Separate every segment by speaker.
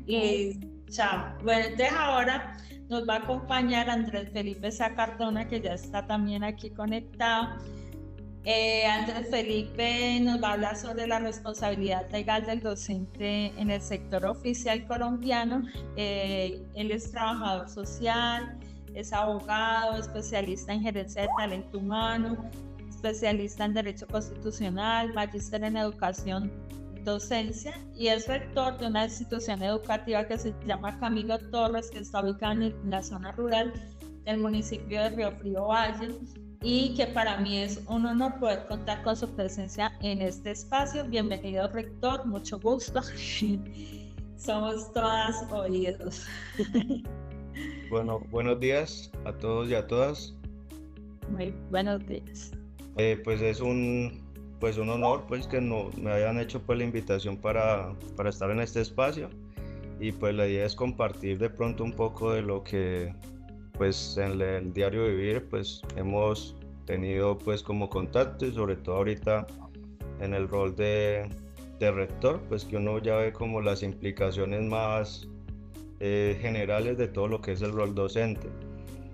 Speaker 1: Y chao. Bueno, entonces ahora nos va a acompañar Andrés Felipe Sacardona, que ya está también aquí conectado. Andrés Felipe nos va a hablar sobre la responsabilidad legal del docente en el sector oficial colombiano. Él es trabajador social, es abogado, especialista en gerencia de talento humano, especialista en derecho constitucional, magíster en educación docencia y es rector de una institución educativa que se llama Camilo Torres, que está ubicada en la zona rural del municipio de Río Frío Valle, y que para mí es un honor poder contar con su presencia en este espacio. Bienvenido, rector, mucho gusto. Somos todas oídos.
Speaker 2: Bueno, buenos días a todos y a todas.
Speaker 1: Muy buenos días.
Speaker 2: Pues es un honor pues que me hayan hecho pues la invitación para estar en este espacio, y pues la idea es compartir de pronto un poco de lo que pues en el diario vivir pues hemos tenido pues como contacto, y sobre todo ahorita en el rol de rector, pues que uno ya ve como las implicaciones más generales de todo lo que es el rol docente.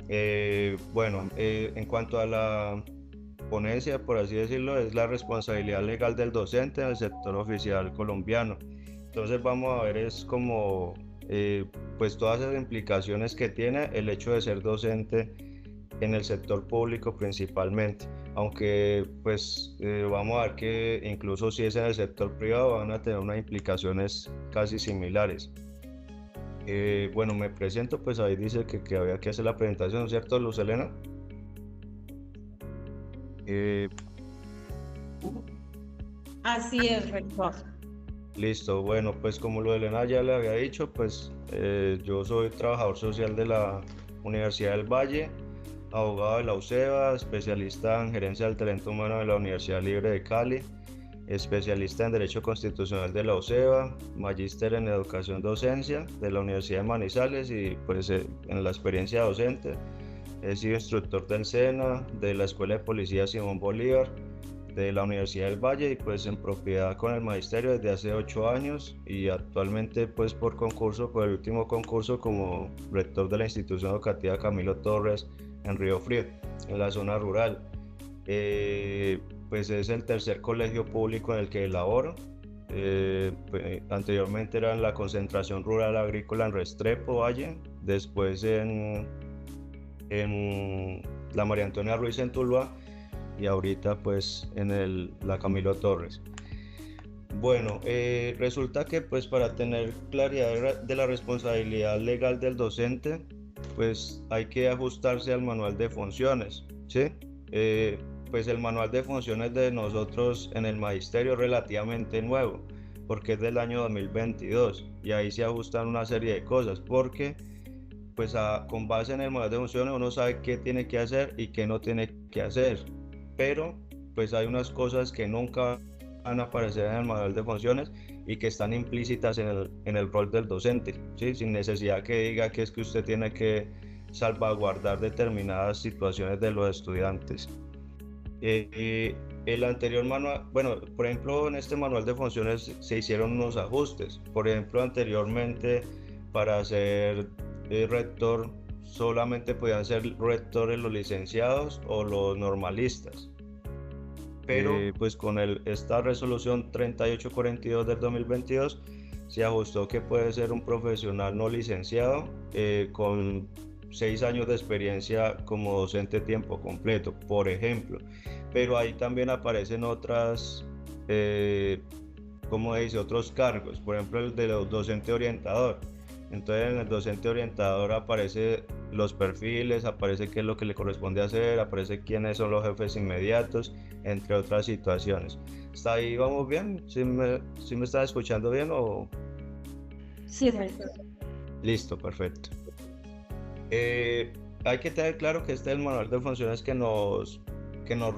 Speaker 2: En cuanto a la ponencia, por así decirlo, es la responsabilidad legal del docente en el sector oficial colombiano. Entonces vamos a ver es como pues todas esas implicaciones que tiene el hecho de ser docente en el sector público principalmente, aunque pues vamos a ver que incluso si es en el sector privado van a tener unas implicaciones casi similares. Bueno, me presento, pues ahí dice que había que hacer la presentación, ¿cierto, Luz Helena?
Speaker 1: Así es, rector.
Speaker 2: Listo, bueno, pues como Luz Helena ya le había dicho, pues yo soy trabajador social de la Universidad del Valle, abogado de la UCEBA, especialista en gerencia del talento humano de la Universidad Libre de Cali, especialista en Derecho Constitucional de la UCEBA, magíster en Educación Docencia de la Universidad de Manizales, y pues en la experiencia docente he sido instructor del SENA, de la Escuela de Policía Simón Bolívar, de la Universidad del Valle, y pues en propiedad con el magisterio desde hace 8 años, y actualmente pues por el último concurso como rector de la institución educativa Camilo Torres en Río Frío, en la zona rural. Pues es el tercer colegio público en el que laboro. Anteriormente era en la concentración rural agrícola en Restrepo Valle, después en la María Antonia Ruiz en Tuluá, y ahorita pues en la Camilo Torres. Bueno, resulta que pues para tener claridad de la responsabilidad legal del docente, pues hay que ajustarse al manual de funciones, ¿sí? Pues el manual de funciones de nosotros en el magisterio es relativamente nuevo, porque es del año 2022, y ahí se ajustan una serie de cosas, porque pues con base en el manual de funciones uno sabe qué tiene que hacer y qué no tiene que hacer, pero pues hay unas cosas que nunca van a aparecer en el manual de funciones y que están implícitas en el rol del docente, ¿sí? Sin necesidad que diga que es que usted tiene que salvaguardar determinadas situaciones de los estudiantes. El anterior manual, bueno, por ejemplo, en este manual de funciones se hicieron unos ajustes. Por ejemplo, anteriormente para ser rector solamente podían ser rectores los licenciados o los normalistas. Pero pues con esta resolución 3842 del 2022 se ajustó que puede ser un profesional no licenciado con 6 años de experiencia como docente tiempo completo, por ejemplo. Pero ahí también aparecen otras, otros cargos, por ejemplo el de docente orientador. Entonces en el docente orientador aparece los perfiles, aparece qué es lo que le corresponde hacer, aparece quiénes son los jefes inmediatos, entre otras situaciones. ¿Hasta ahí vamos bien? ¿Sí me está escuchando bien o...?
Speaker 1: Sí, rector.
Speaker 2: Listo, perfecto. Hay que tener claro que este es el manual de funciones que nos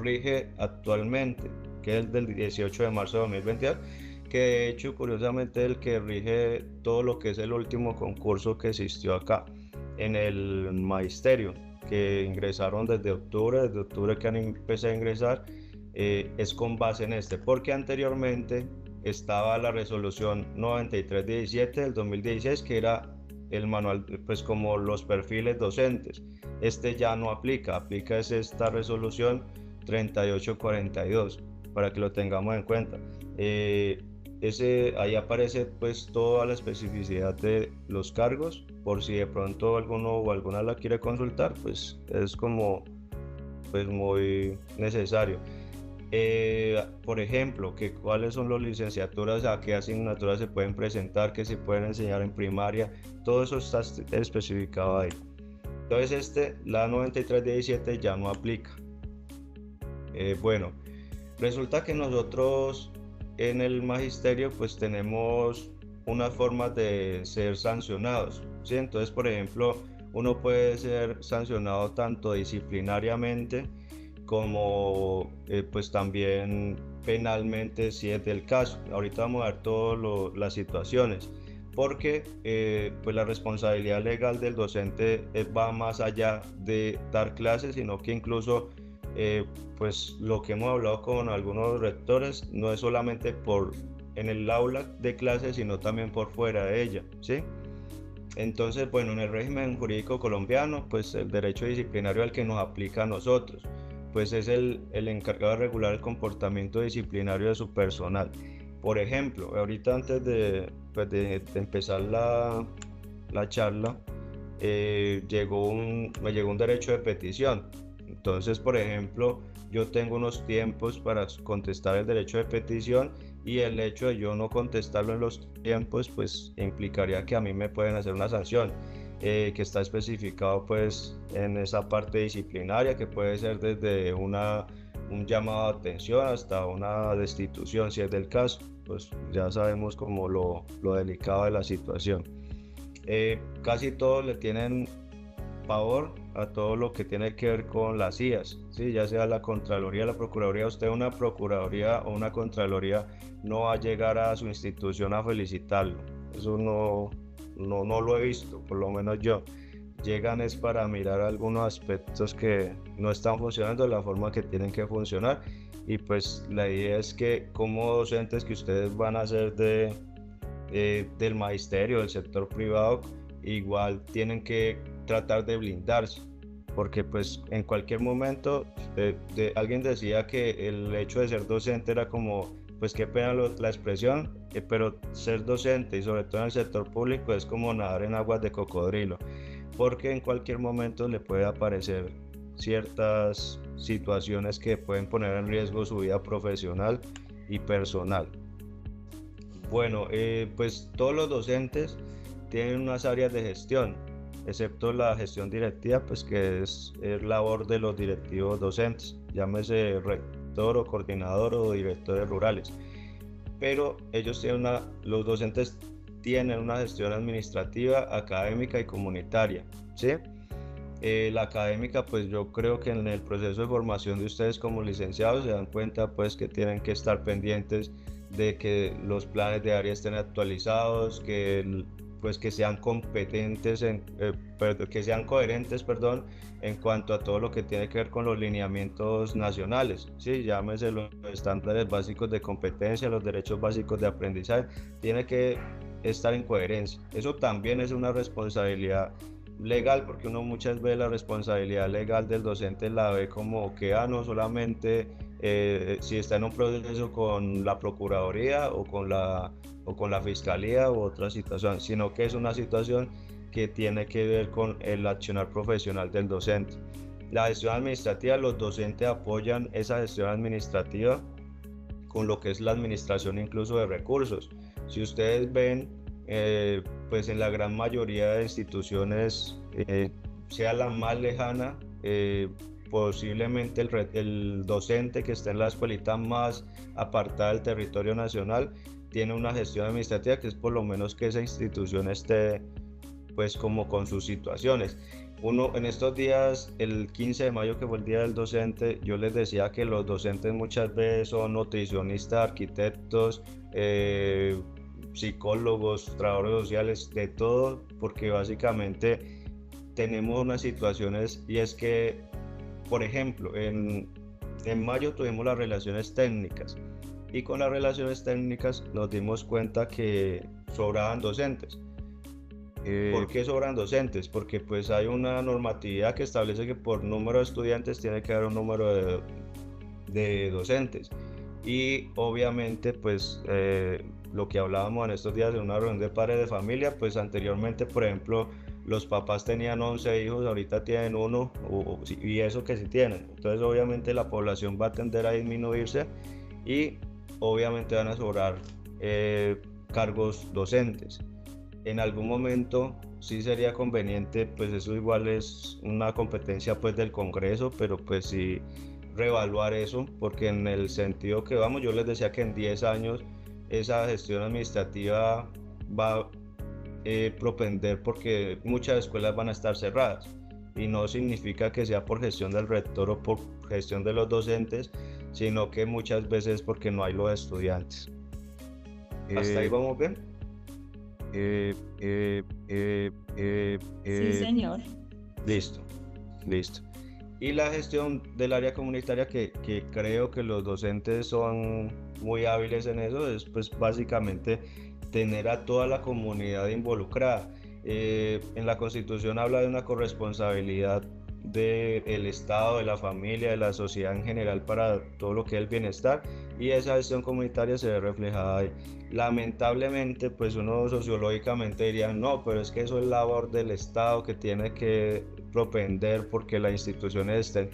Speaker 2: rige actualmente, que es del 18 de marzo de 2022, que de hecho curiosamente es el que rige todo lo que es el último concurso que existió acá en el magisterio, que ingresaron desde octubre que han empezado a ingresar, es con base en este, porque anteriormente estaba la resolución 9317 del 2016, que era el manual, pues como los perfiles docentes. Este ya no aplica, es esta resolución 3842, para que lo tengamos en cuenta. Ahí aparece pues toda la especificidad de los cargos, por si de pronto alguno o alguna la quiere consultar, pues es como pues muy necesario. Por ejemplo, cuáles son las licenciaturas, a qué asignaturas se pueden presentar, qué se pueden enseñar en primaria, todo eso está especificado ahí. Entonces la 9317 ya no aplica. Bueno, resulta que nosotros en el magisterio pues tenemos unas formas de ser sancionados, ¿sí? Entonces, por ejemplo, uno puede ser sancionado tanto disciplinariamente como pues también penalmente si es del caso. Ahorita vamos a ver todas las situaciones, porque pues la responsabilidad legal del docente va más allá de dar clases, sino que incluso pues lo que hemos hablado con algunos rectores no es solamente en el aula de clases, sino también por fuera de ella, ¿sí? Entonces, bueno, en el régimen jurídico colombiano, pues el derecho disciplinario al que nos aplica a nosotros, pues es el encargado de regular el comportamiento disciplinario de su personal. Por ejemplo, ahorita antes de empezar la charla, me llegó un derecho de petición. Entonces, por ejemplo, yo tengo unos tiempos para contestar el derecho de petición, y el hecho de yo no contestarlo en los tiempos pues implicaría que a mí me pueden hacer una sanción, que está especificado pues en esa parte disciplinaria, que puede ser desde un llamado de atención hasta una destitución si es del caso. Pues ya sabemos como lo delicado de la situación. Casi todos le tienen pavor a todo lo que tiene que ver con las IAS, ¿sí? Ya sea la Contraloría, la Procuraduría. Usted, una Procuraduría o una Contraloría, no va a llegar a su institución a felicitarlo. Eso no lo he visto, por lo menos yo. Llegan es para mirar algunos aspectos que no están funcionando de la forma que tienen que funcionar, y pues la idea es que como docentes que ustedes van a ser del magisterio, del sector privado, igual tienen que tratar de blindarse, porque pues en cualquier momento alguien decía que el hecho de ser docente era como, pues qué pena la expresión, pero ser docente y sobre todo en el sector público es como nadar en aguas de cocodrilo, porque en cualquier momento le puede aparecer ciertas situaciones que pueden poner en riesgo su vida profesional y personal. Bueno, pues todos los docentes tienen unas áreas de gestión, excepto la gestión directiva, pues que es labor de los directivos docentes, llámese rector o coordinador o directores rurales. Pero los docentes tienen una gestión administrativa, académica y comunitaria, ¿sí? La académica, pues yo creo que en el proceso de formación de ustedes como licenciados se dan cuenta pues que tienen que estar pendientes de que los planes de área estén actualizados, que sean competentes, que sean coherentes, en cuanto a todo lo que tiene que ver con los lineamientos nacionales, ¿sí? Llámese los estándares básicos de competencia, los derechos básicos de aprendizaje, tiene que estar en coherencia. Eso también es una responsabilidad legal, porque uno muchas veces la responsabilidad legal del docente la ve como que no solamente si está en un proceso con la Procuraduría o con la Fiscalía u otra situación, sino que es una situación que tiene que ver con el accionar profesional del docente. La gestión administrativa, los docentes apoyan esa gestión administrativa con lo que es la administración incluso de recursos. Si ustedes ven, pues en la gran mayoría de instituciones, sea la más lejana, posiblemente el docente que está en la escuelita más apartada del territorio nacional tiene una gestión administrativa que es por lo menos que esa institución esté pues como con sus situaciones. En estos días, el 15 de mayo que fue el día del docente, yo les decía que los docentes muchas veces son nutricionistas, arquitectos, psicólogos, trabajadores sociales, de todo, porque básicamente tenemos unas situaciones, y es que, por ejemplo, en mayo tuvimos las relaciones técnicas. y con las relaciones técnicas nos dimos cuenta que sobraban docentes. ¿Por qué sobran docentes? Porque pues hay una normatividad que establece que por número de estudiantes tiene que haber un número de docentes. Y obviamente pues lo que hablábamos en estos días en una reunión de padres de familia, pues anteriormente, por ejemplo, los papás tenían 11 hijos, ahorita tienen uno, y eso que sí tienen. Entonces obviamente la población va a tender a disminuirse y obviamente van a sobrar cargos docentes. En algún momento sí sería conveniente, pues eso igual es una competencia pues del Congreso, pero pues sí reevaluar eso, porque en el sentido que vamos, yo les decía que en 10 años esa gestión administrativa va a propender porque muchas escuelas van a estar cerradas y no significa que sea por gestión del rector o por gestión de los docentes, sino que muchas veces porque no hay los estudiantes. ¿Hasta ahí vamos bien?
Speaker 1: Sí, señor.
Speaker 2: Listo, listo. Y la gestión del área comunitaria, que creo que los docentes son muy hábiles en eso, es pues básicamente tener a toda la comunidad involucrada. En la Constitución habla de una corresponsabilidad del Estado, de la familia, de la sociedad en general para todo lo que es el bienestar, y esa gestión comunitaria se ve reflejada ahí. Lamentablemente, pues uno sociológicamente diría, no, pero es que eso es labor del Estado que tiene que propender porque las instituciones estén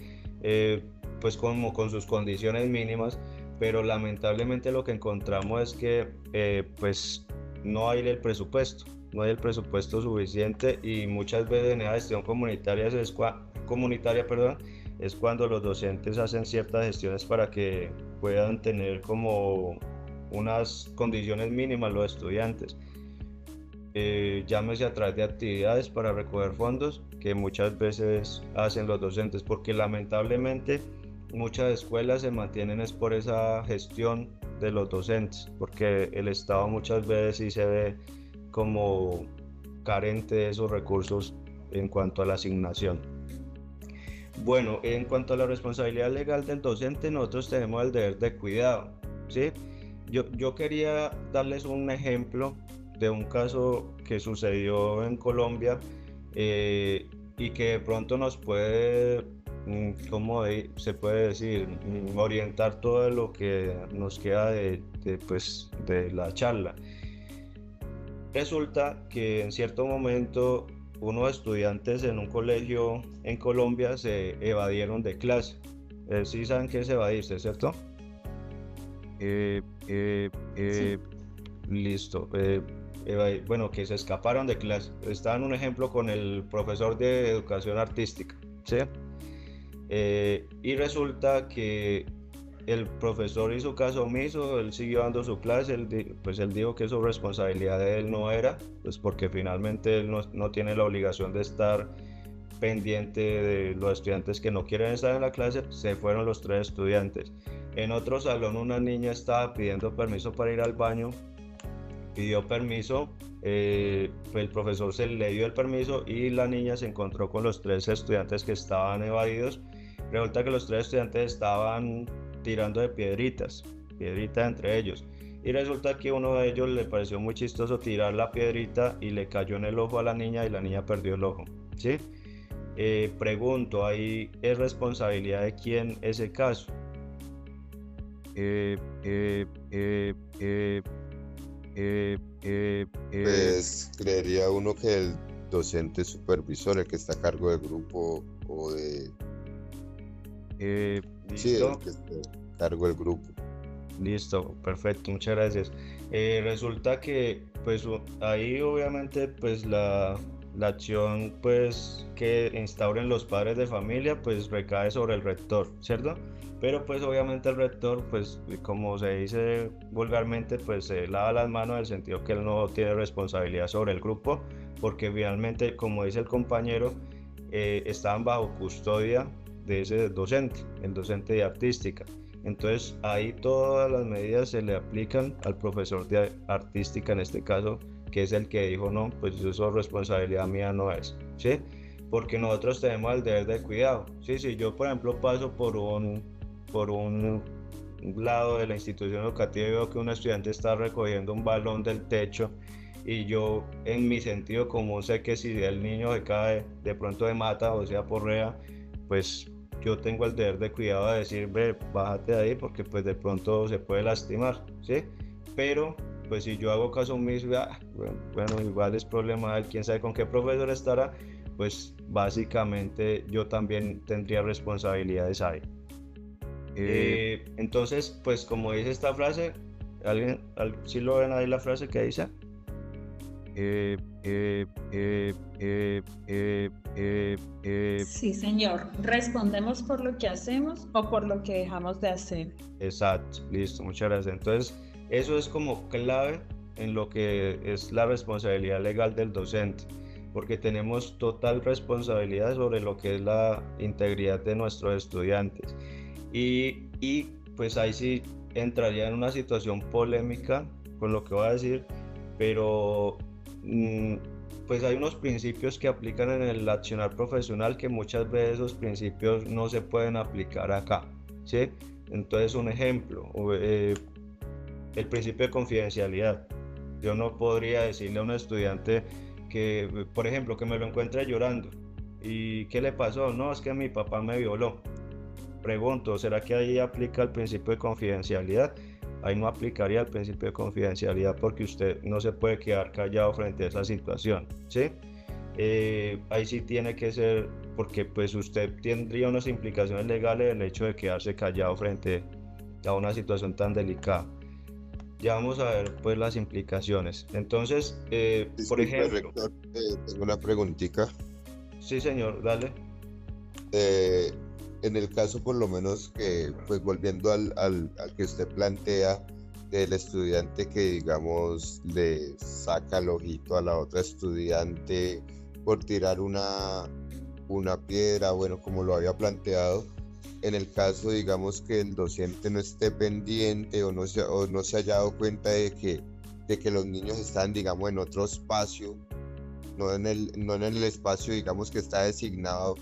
Speaker 2: pues como con sus condiciones mínimas, pero lamentablemente lo que encontramos es que pues no hay el presupuesto, no hay el presupuesto suficiente, y muchas veces en esa gestión comunitaria es cuando los docentes hacen ciertas gestiones para que puedan tener como unas condiciones mínimas los estudiantes. Llámese a través de actividades para recoger fondos que muchas veces hacen los docentes, porque lamentablemente muchas escuelas se mantienen es por esa gestión de los docentes, porque el Estado muchas veces sí se ve como carente de esos recursos en cuanto a la asignación. Bueno, en cuanto a la responsabilidad legal del docente, nosotros tenemos el deber de cuidado, ¿sí? Yo quería darles un ejemplo de un caso que sucedió en Colombia y que de pronto nos puede, ¿cómo se puede decir? Orientar todo lo que nos queda pues, de la charla. Resulta que en cierto momento unos estudiantes en un colegio en Colombia se evadieron de clase. Sí saben qué es evadirse, ¿cierto?
Speaker 1: Sí.
Speaker 2: Listo. Bueno, que se escaparon de clase. Está en un ejemplo con el profesor de educación artística, ¿sí? Y resulta que el profesor hizo caso omiso, él siguió dando su clase, él dijo que su responsabilidad de él no era, pues porque finalmente él no tiene la obligación de estar pendiente de los estudiantes que no quieren estar en la clase. Se fueron los 3 estudiantes. En otro salón una niña estaba pidiendo permiso para ir al baño, pidió permiso, pues el profesor se le dio el permiso y la niña se encontró con los 3 estudiantes que estaban evadidos. Resulta que los 3 estudiantes estaban tirando de piedritas entre ellos, y resulta que uno de ellos le pareció muy chistoso tirar la piedrita y le cayó en el ojo a la niña y la niña perdió el ojo, ¿sí? Pregunto, ¿ahí es responsabilidad de quién ese caso?
Speaker 3: Pues creería uno que el docente supervisor, el que está a cargo del grupo o de... sí, el que está a cargo del grupo.
Speaker 2: Listo, perfecto, muchas gracias. Resulta que pues ahí obviamente pues la acción pues que instauren los padres de familia pues recae sobre el rector, ¿cierto? Pero pues obviamente el rector pues como se dice vulgarmente pues se lava las manos en el sentido que él no tiene responsabilidad sobre el grupo, porque finalmente como dice el compañero estaban bajo custodia de ese docente, el docente de artística. Entonces ahí todas las medidas se le aplican al profesor de artística en este caso, que es el que dijo no, pues eso responsabilidad mía no es, ¿sí? Porque nosotros tenemos el deber de cuidado. Sí, yo por ejemplo paso por un lado de la institución educativa y veo que un estudiante está recogiendo un balón del techo, y yo en mi sentido común sé que si el niño se cae de pronto de mata o sea porrea, pues yo tengo el deber de cuidado de decir, ve, bájate de ahí porque pues de pronto se puede lastimar, ¿sí? Pero pues si yo hago caso omiso, bueno, igual es problema de él, quién sabe con qué profesor estará, pues básicamente yo también tendría responsabilidades ahí. Entonces, pues como dice esta frase, ¿alguien sí lo ven ahí la frase que dice?
Speaker 1: Sí, señor. Respondemos por lo que hacemos o por lo que dejamos de hacer.
Speaker 2: Exacto, listo, muchas gracias. Entonces, eso es como clave en lo que es la responsabilidad legal del docente, porque tenemos total responsabilidad sobre lo que es la integridad de nuestros estudiantes. Y pues ahí sí entraría en una situación polémica con lo que voy a decir, pero pues hay unos principios que aplican en el accionar profesional que muchas veces esos principios no se pueden aplicar acá, ¿sí? Entonces, un ejemplo, el principio de confidencialidad. Yo no podría decirle a un estudiante que, por ejemplo, que me lo encuentre llorando. ¿Y qué le pasó? No, es que mi papá me violó. Pregunto, ¿será que ahí aplica el principio de confidencialidad? Ahí no aplicaría el principio de confidencialidad porque usted no se puede quedar callado frente a esa situación, ¿sí? Ahí sí tiene que ser, porque pues usted tendría unas implicaciones legales del hecho de quedarse callado frente a una situación tan delicada. Ya vamos a ver pues las implicaciones. Entonces, por ejemplo...
Speaker 3: Rector, tengo una preguntita.
Speaker 2: Sí, señor, dale.
Speaker 3: En el caso por lo menos que, pues volviendo al que usted plantea, del estudiante que digamos le saca el ojito a la otra estudiante por tirar una piedra, bueno, como lo había planteado, en el caso digamos que el docente no esté pendiente o no se haya dado cuenta de que los niños están digamos en otro espacio, no en el espacio digamos que está designado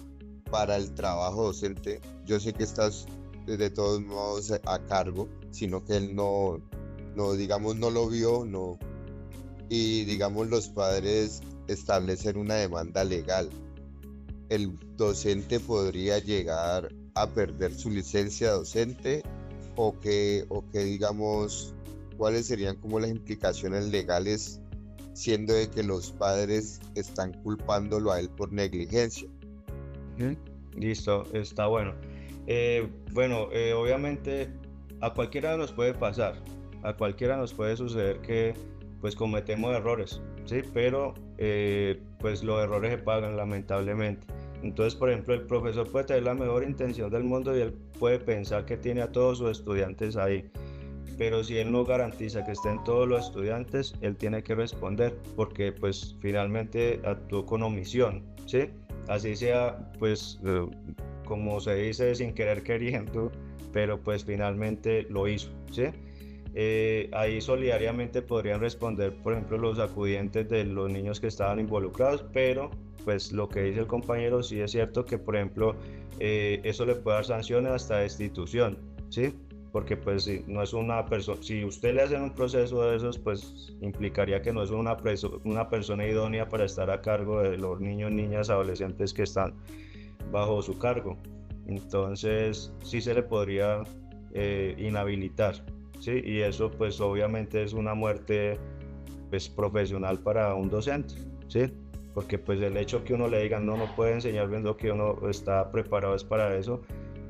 Speaker 3: para el trabajo docente. Yo sé que estás de todos modos a cargo, sino que él no digamos no lo vio, no, y digamos los padres establecen una demanda legal. El docente podría llegar a perder su licencia docente o que digamos cuáles serían como las implicaciones legales, siendo de que los padres están culpándolo a él por negligencia.
Speaker 2: Listo, está bueno. Obviamente a cualquiera nos puede pasar, a cualquiera nos puede suceder que pues cometemos errores, ¿sí? Pero pues los errores se pagan lamentablemente. Entonces, por ejemplo, el profesor puede tener la mejor intención del mundo y él puede pensar que tiene a todos sus estudiantes ahí, pero si él no garantiza que estén todos los estudiantes, él tiene que responder porque pues finalmente actuó con omisión, ¿sí? Así sea, pues, como se dice, sin querer queriendo, pero pues finalmente lo hizo, ¿sí? Ahí solidariamente podrían responder, por ejemplo, los acudientes de los niños que estaban involucrados, pero pues lo que dice el compañero sí es cierto que, por ejemplo, eso le puede dar sanciones hasta destitución, ¿sí? Porque pues si no es una persona, si usted le hace un proceso de esos, pues implicaría que no es una persona idónea para estar a cargo de los niños, niñas, adolescentes que están bajo su cargo. Entonces sí se le podría inhabilitar, ¿sí? Y eso pues obviamente es una muerte pues profesional para un docente, ¿sí? Porque pues el hecho que uno le diga no puede enseñar viendo que uno está preparado es para eso,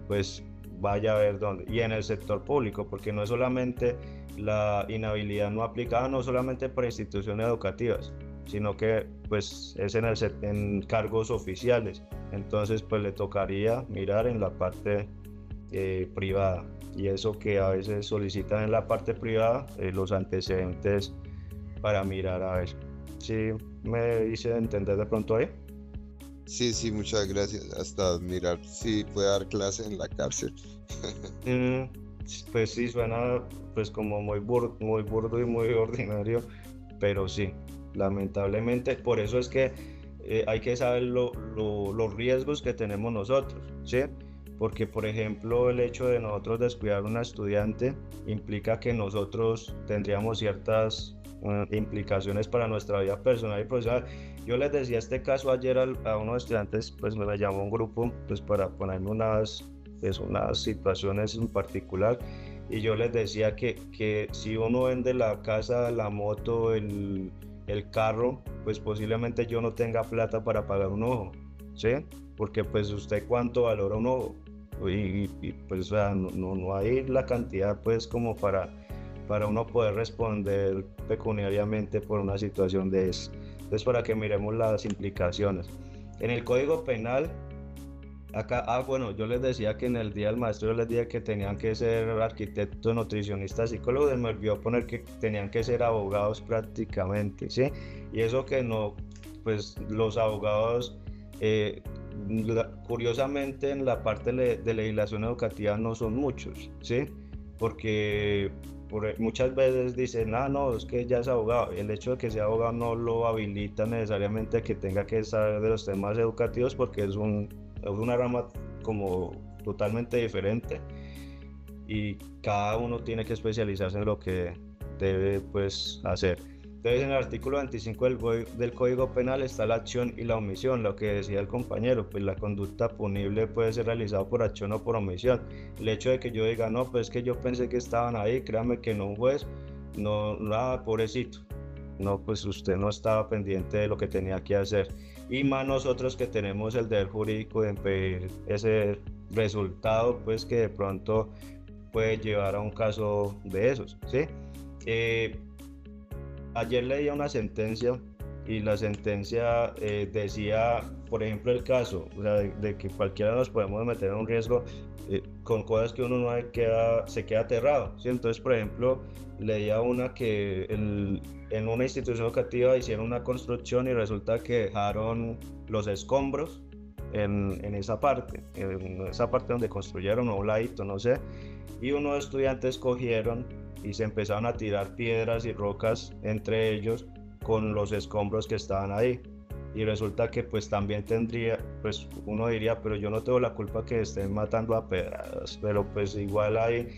Speaker 2: pues vaya a ver dónde. Y en el sector público, porque no es solamente la inhabilidad no aplicada, no solamente para instituciones educativas, sino que pues es en cargos oficiales. Entonces pues le tocaría mirar en la parte privada, y eso que a veces solicitan en la parte privada, los antecedentes para mirar a ver. ¿Sí me hice entender de pronto ahí?
Speaker 3: Sí, muchas gracias. Hasta mirar si puede dar clase en la cárcel.
Speaker 2: Pues sí, suena pues como muy burdo y muy ordinario, pero sí, lamentablemente, por eso es que hay que saber los riesgos que tenemos nosotros, ¿sí? porque por ejemplo el hecho de nosotros descuidar a una estudiante implica que nosotros tendríamos ciertas implicaciones para nuestra vida personal y profesional. Yo les decía este caso ayer a unos estudiantes, pues me llamó un grupo pues para ponerme unas situaciones en particular, y yo les decía que si uno vende la casa, la moto, el carro, pues posiblemente yo no tenga plata para pagar un ojo, ¿sí? Porque pues usted cuánto valora un ojo, pues o sea, no hay la cantidad pues como para uno poder responder pecuniariamente por una situación de eso. Entonces, para que miremos las implicaciones. En el Código Penal, acá, bueno, yo les decía que en el Día del Maestro yo les dije que tenían que ser arquitectos, nutricionistas, psicólogos, y me olvidó poner que tenían que ser abogados prácticamente, ¿sí? Y eso que no, pues los abogados, curiosamente en la parte de legislación educativa no son muchos, ¿sí? Porque muchas veces dicen, no, es que ya es abogado. El hecho de que sea abogado no lo habilita necesariamente a que tenga que saber de los temas educativos, porque es una rama como totalmente diferente y cada uno tiene que especializarse en lo que debe pues hacer. Entonces, en el artículo 25 del Código Penal está la acción y la omisión, lo que decía el compañero, pues la conducta punible puede ser realizada por acción o por omisión. El hecho de que yo diga, no, pues es que yo pensé que estaban ahí, créame que no, un juez, no, nada, pobrecito, no, pues usted no estaba pendiente de lo que tenía que hacer. Y más nosotros que tenemos el deber jurídico de impedir ese resultado, pues que de pronto puede llevar a un caso de esos, ¿sí? Ayer leía una sentencia y la sentencia decía, por ejemplo, el caso, o sea, de que cualquiera nos podemos meter en un riesgo con cosas que uno no se queda aterrado, ¿sí? Entonces, por ejemplo, leía una que en una institución educativa hicieron una construcción y resulta que dejaron los escombros en esa parte donde construyeron, o un ladito, no sé, y unos estudiantes cogieron y se empezaron a tirar piedras y rocas entre ellos con los escombros que estaban ahí. Y resulta que pues también tendría, pues uno diría, pero yo no tengo la culpa que estén matando a pedradas, pero pues igual ahí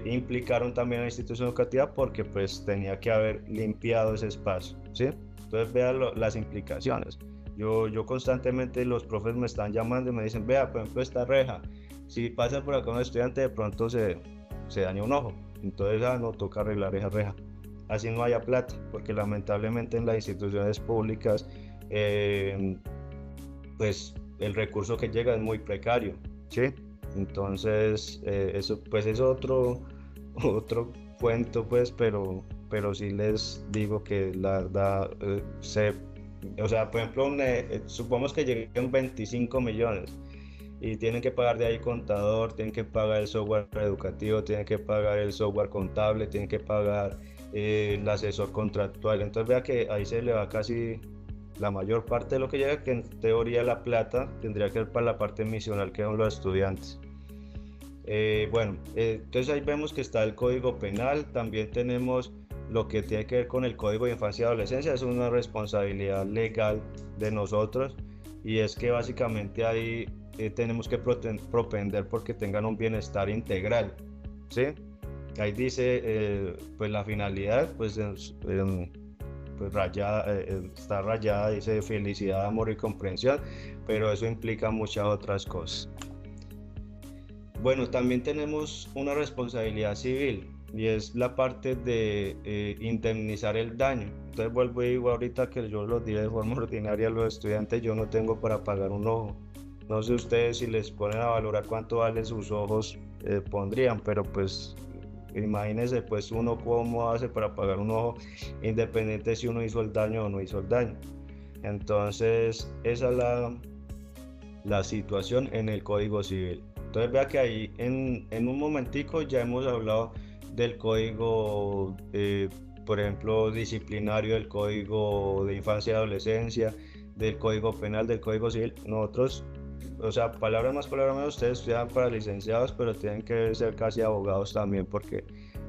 Speaker 2: implicaron también a la institución educativa porque pues tenía que haber limpiado ese espacio, ¿sí? Entonces vean las implicaciones. Yo constantemente, los profes me están llamando y me dicen, vea, por ejemplo, esta reja, si pasa por acá un estudiante de pronto se daña un ojo, entonces no toca arreglar esa reja, así no haya plata, porque lamentablemente en las instituciones públicas pues el recurso que llega es muy precario, ¿sí? Entonces eso pues es otro cuento pues, pero sí les digo que la verdad o sea, por ejemplo, supongamos que lleguen 25 millones y tienen que pagar de ahí contador, tienen que pagar el software educativo, tienen que pagar el software contable, tienen que pagar el asesor contractual. Entonces vea que ahí se le va casi la mayor parte de lo que llega, que en teoría la plata tendría que ir para la parte misional que son los estudiantes. Bueno, entonces ahí vemos que está el Código Penal, también tenemos lo que tiene que ver con el Código de Infancia y Adolescencia, es una responsabilidad legal de nosotros, y es que básicamente ahí tenemos que propender porque tengan un bienestar integral, ¿sí? Ahí dice, pues la finalidad, pues, pues rayada, está rayada, dice felicidad, amor y comprensión, pero eso implica muchas otras cosas. Bueno, también tenemos una responsabilidad civil, y es la parte de indemnizar el daño. Entonces vuelvo y digo ahorita que yo los diré de forma ordinaria a los estudiantes, yo no tengo para pagar un ojo. No sé ustedes si les ponen a valorar cuánto valen sus ojos, pondrían, pero pues imagínense pues uno cómo hace para pagar un ojo, independiente si uno hizo el daño o no hizo el daño. Entonces esa es la situación en el Código Civil. Entonces vea que ahí en un momentico ya hemos hablado del código, por ejemplo, disciplinario, del Código de Infancia y Adolescencia, del Código Penal, del Código Civil. Nosotros, o sea, palabras más, ustedes estudian para licenciados, pero tienen que ser casi abogados también, porque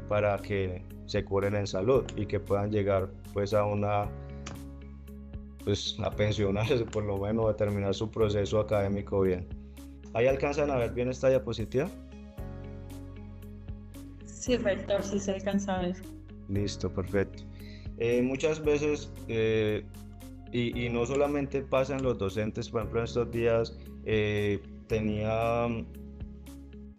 Speaker 2: para que se curen en salud y que puedan llegar pues a pensionarse por lo menos, a terminar su proceso académico bien. ¿Ahí alcanzan a ver bien esta diapositiva?
Speaker 1: Sí, rector, sí se alcanza a ver.
Speaker 2: Listo, perfecto. Muchas veces, y no solamente pasa en los docentes, por ejemplo, en estos días tenía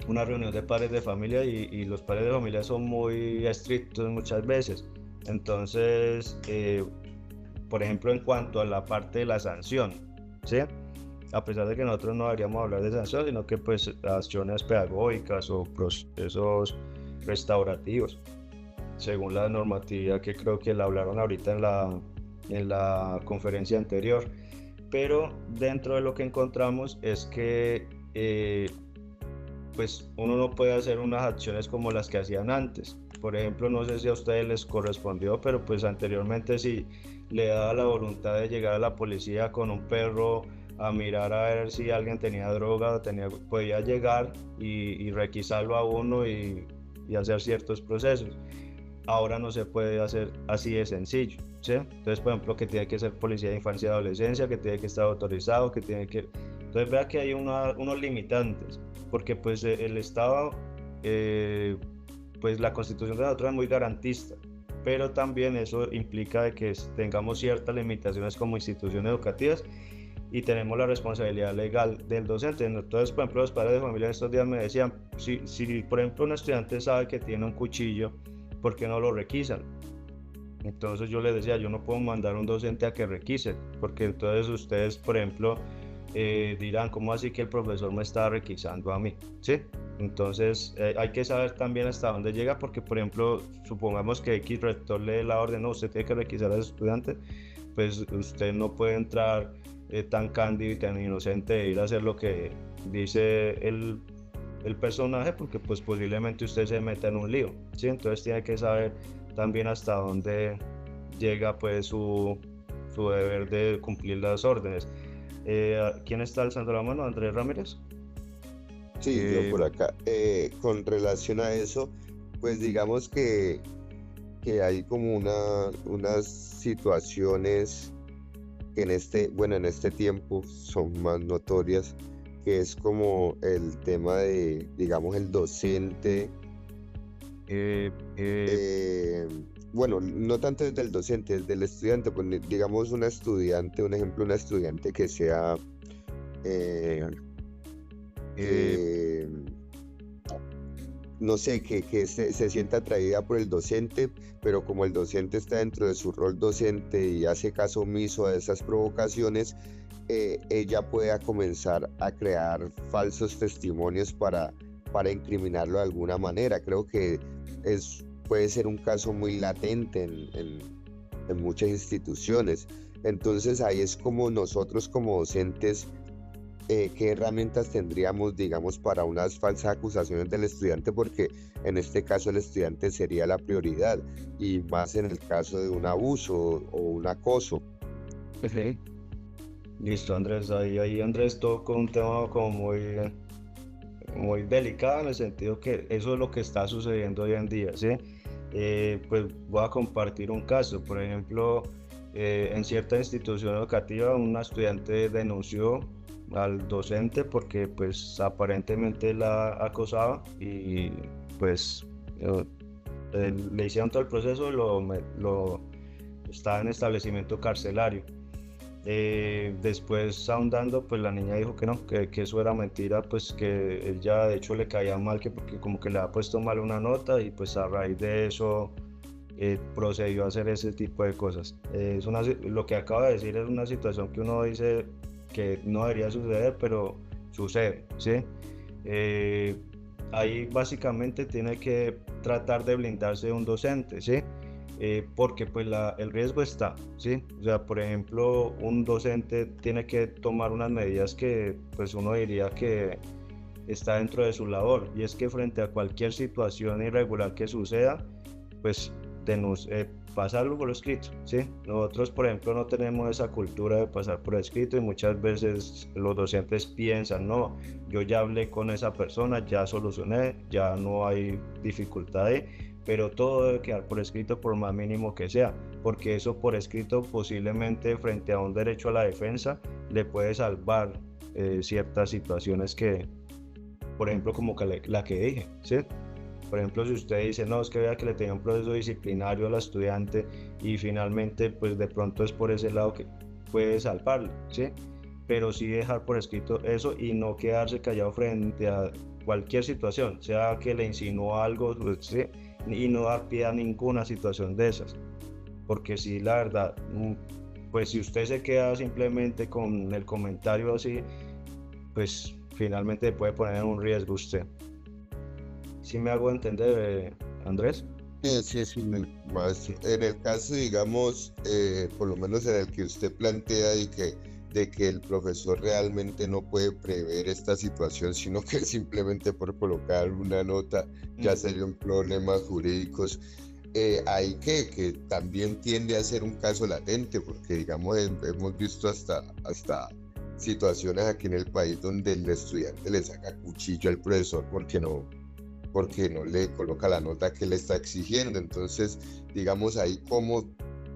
Speaker 2: una reunión de padres de familia y los padres de familia son muy estrictos muchas veces. Entonces, por ejemplo, en cuanto a la parte de la sanción, ¿sí? A pesar de que nosotros no deberíamos hablar de sanción, sino que pues acciones pedagógicas o procesos restaurativos, según la normatividad que creo que la hablaron ahorita en la conferencia anterior. Pero dentro de lo que encontramos es que pues uno no puede hacer unas acciones como las que hacían antes. Por ejemplo, no sé si a ustedes les correspondió, pero pues anteriormente si le daba la voluntad de llegar a la policía con un perro a mirar a ver si alguien tenía droga, podía llegar y requisarlo a uno y hacer ciertos procesos. Ahora no se puede hacer así de sencillo, ¿sí? Entonces, por ejemplo, que tiene que ser policía de infancia y adolescencia, que tiene que estar autorizado, que tiene que... Entonces, vea que hay unos limitantes, porque pues el Estado, pues la Constitución de nosotros es muy garantista, pero también eso implica de que tengamos ciertas limitaciones como instituciones educativas y tenemos la responsabilidad legal del docente. Entonces, por ejemplo, los padres de familia estos días me decían, si por ejemplo un estudiante sabe que tiene un cuchillo, ¿por qué no lo requisan? Entonces yo les decía, yo no puedo mandar a un docente a que requise, porque entonces ustedes, por ejemplo, dirán, ¿cómo así que el profesor me está requisando a mí? ¿Sí? Entonces hay que saber también hasta dónde llega, porque por ejemplo, supongamos que X rector le dé la orden, no, usted tiene que requisar a ese estudiante, pues usted no puede entrar tan cándido y tan inocente de ir a hacer lo que dice el personaje, porque pues posiblemente usted se meta en un lío, ¿sí? Entonces tiene que saber también hasta dónde llega pues su deber de cumplir las órdenes. ¿Quién está alzando la mano? ¿Andrés Ramírez?
Speaker 3: Sí, yo por acá. Con relación a eso, pues digamos que hay como unas situaciones que en este tiempo son más notorias, que es como el tema de, digamos, el docente. Bueno, no tanto desde el docente, desde el estudiante, pues digamos un ejemplo, una estudiante que sea no sé, que se sienta atraída por el docente, pero como el docente está dentro de su rol docente y hace caso omiso a esas provocaciones, ella pueda comenzar a crear falsos testimonios para incriminarlo de alguna manera. Creo que puede ser un caso muy latente en muchas instituciones. Entonces ahí es como nosotros como docentes, qué herramientas tendríamos, digamos, para unas falsas acusaciones del estudiante, porque en este caso el estudiante sería la prioridad, y más en el caso de un abuso o un acoso.
Speaker 2: Sí. Listo, Andrés, ahí Andrés tocó un tema como muy delicado, en el sentido que eso es lo que está sucediendo hoy en día, ¿sí? Pues voy a compartir un caso. Por ejemplo, en cierta institución educativa una estudiante denunció al docente porque pues aparentemente la acosaba y pues le hicieron todo el proceso y lo estaba en establecimiento carcelario. Después ahondando, pues la niña dijo que no, que eso era mentira, pues que ella de hecho le caía mal, porque como que le ha puesto mal una nota y pues a raíz de eso procedió a hacer ese tipo de cosas. Lo que acaba de decir es una situación que uno dice que no debería suceder, pero sucede, ¿sí? Ahí básicamente tiene que tratar de blindarse de un docente, ¿sí? Porque pues el riesgo está, ¿sí? O sea, por ejemplo, un docente tiene que tomar unas medidas que pues uno diría que está dentro de su labor, y es que frente a cualquier situación irregular que suceda, pues pasarlo por escrito, ¿sí? Nosotros, por ejemplo, no tenemos esa cultura de pasar por escrito, y muchas veces los docentes piensan, no, yo ya hablé con esa persona, ya solucioné, ya no hay dificultad pero todo debe quedar por escrito, por más mínimo que sea, porque eso por escrito posiblemente frente a un derecho a la defensa le puede salvar ciertas situaciones que, por ejemplo, como que la que dije, ¿sí? Por ejemplo, si usted dice, no, es que vea que le tenía un proceso disciplinario a la estudiante y finalmente, pues de pronto es por ese lado que puede salvarlo, ¿sí? Pero sí dejar por escrito eso y no quedarse callado frente a cualquier situación, sea que le insinuó algo, pues, ¿sí? Y no dar pie a ninguna situación de esas. Porque sí, la verdad, pues si usted se queda simplemente con el comentario así, pues finalmente puede poner en un riesgo usted. ¿Sí me hago entender, Andrés?
Speaker 3: Sí, maestro. En el caso, digamos, por lo menos en el que usted plantea de que el profesor realmente no puede prever esta situación, sino que simplemente por colocar una nota ya serían problemas jurídicos. Hay que también tiende a ser un caso latente, porque digamos hemos visto hasta situaciones aquí en el país donde el estudiante le saca cuchillo al profesor porque no le coloca la nota que le está exigiendo. Entonces, digamos ahí cómo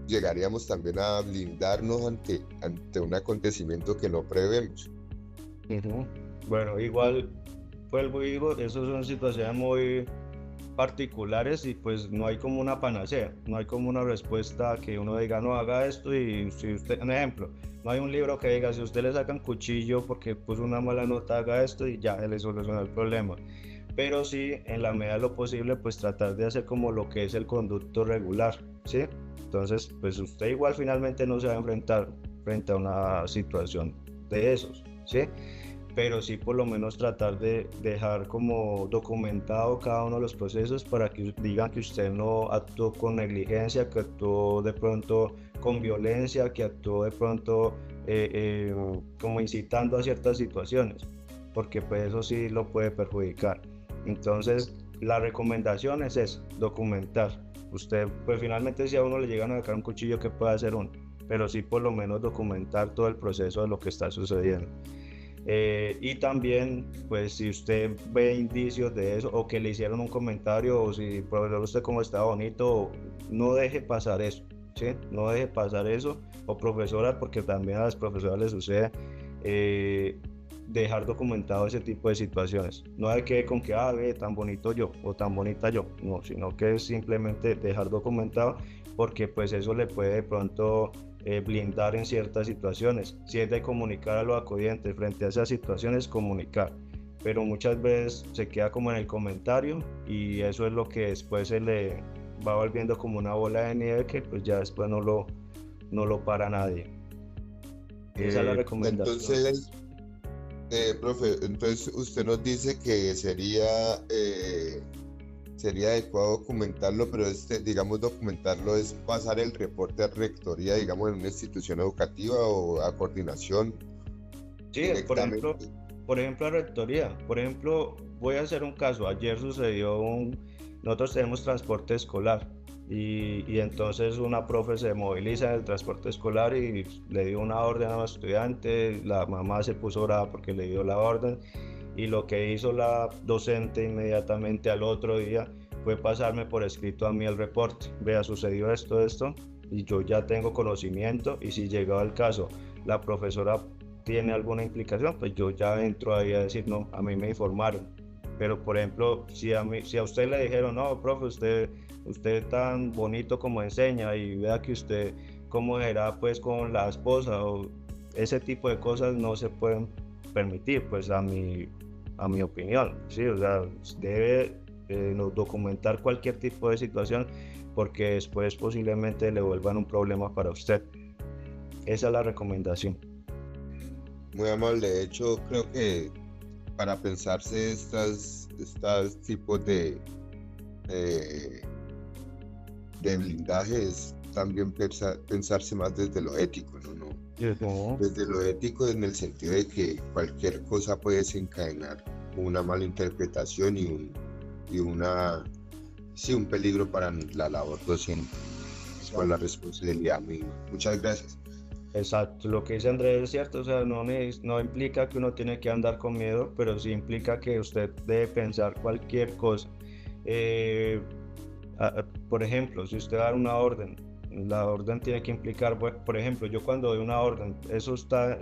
Speaker 3: llegaríamos también a blindarnos ante un acontecimiento que no prevemos.
Speaker 2: Bueno, igual, vuelvo y digo, esas son situaciones muy particulares y pues no hay como una panacea, no hay como una respuesta que uno diga, no haga esto y si usted, un ejemplo, no hay un libro que diga, si usted le sacan cuchillo porque puso una mala nota, haga esto y ya le soluciona el problema. Pero sí, en la medida de lo posible, pues tratar de hacer como lo que es el conducto regular, ¿sí? Entonces, pues usted igual finalmente no se va a enfrentar frente a una situación de esos, ¿sí? Pero sí por lo menos tratar de dejar como documentado cada uno de los procesos para que digan que usted no actuó con negligencia, que actuó de pronto con violencia, que actuó de pronto como incitando a ciertas situaciones, porque pues eso sí lo puede perjudicar. Entonces la recomendación es eso, documentar. Usted pues finalmente si a uno le llegan a sacar un cuchillo, ¿qué puede hacer uno? Pero sí por lo menos documentar todo el proceso de lo que está sucediendo. Y también, pues si usted ve indicios de eso o que le hicieron un comentario o si, profesor, usted como está bonito, no deje pasar eso, ¿sí? No deje pasar eso, o profesora, porque también a las profesoras les sucede, dejar documentado ese tipo de situaciones. No hay que con que, ve, tan bonito yo o tan bonita yo, no, sino que es simplemente dejar documentado porque pues eso le puede de pronto blindar en ciertas situaciones. Si es de comunicar a los acudientes frente a esas situaciones, comunicar. Pero muchas veces se queda como en el comentario y eso es lo que después se le va volviendo como una bola de nieve que pues ya después no lo para nadie. Esa es la recomendación.
Speaker 3: Entonces, profe, entonces usted nos dice que sería adecuado documentarlo, pero digamos, documentarlo es pasar el reporte a rectoría, digamos, en una institución educativa o a coordinación.
Speaker 2: Sí, por ejemplo, a rectoría. Por ejemplo, voy a hacer un caso. Ayer sucedió nosotros tenemos transporte escolar y entonces una profe se moviliza en el transporte escolar y le dio una orden a un estudiante, la mamá se puso brava porque le dio la orden y lo que hizo la docente inmediatamente al otro día fue pasarme por escrito a mí el reporte. Vea, sucedió esto, y yo ya tengo conocimiento y si llegado al caso la profesora tiene alguna implicación, pues yo ya entro ahí a decir, no, a mí me informaron. Pero por ejemplo, si a usted le dijeron, no, profe, usted tan bonito como enseña y vea que usted cómo será pues con la esposa o ese tipo de cosas no se pueden permitir, pues a mi opinión, ¿sí? O sea, debe documentar cualquier tipo de situación porque después posiblemente le vuelvan un problema para usted. Esa es la recomendación.
Speaker 3: Muy amable. De hecho, creo que para pensarse estos tipos de blindaje es también pensarse más desde lo ético, ¿no? Desde lo ético en el sentido de que cualquier cosa puede desencadenar una mala interpretación y un peligro para la labor docente, con la responsabilidad misma. Muchas gracias.
Speaker 2: Exacto, lo que dice Andrés es cierto, o sea, no implica que uno tiene que andar con miedo, pero sí implica que usted debe pensar cualquier cosa. Por ejemplo, si usted da una orden, la orden tiene que implicar, por ejemplo, yo cuando doy una orden, eso está,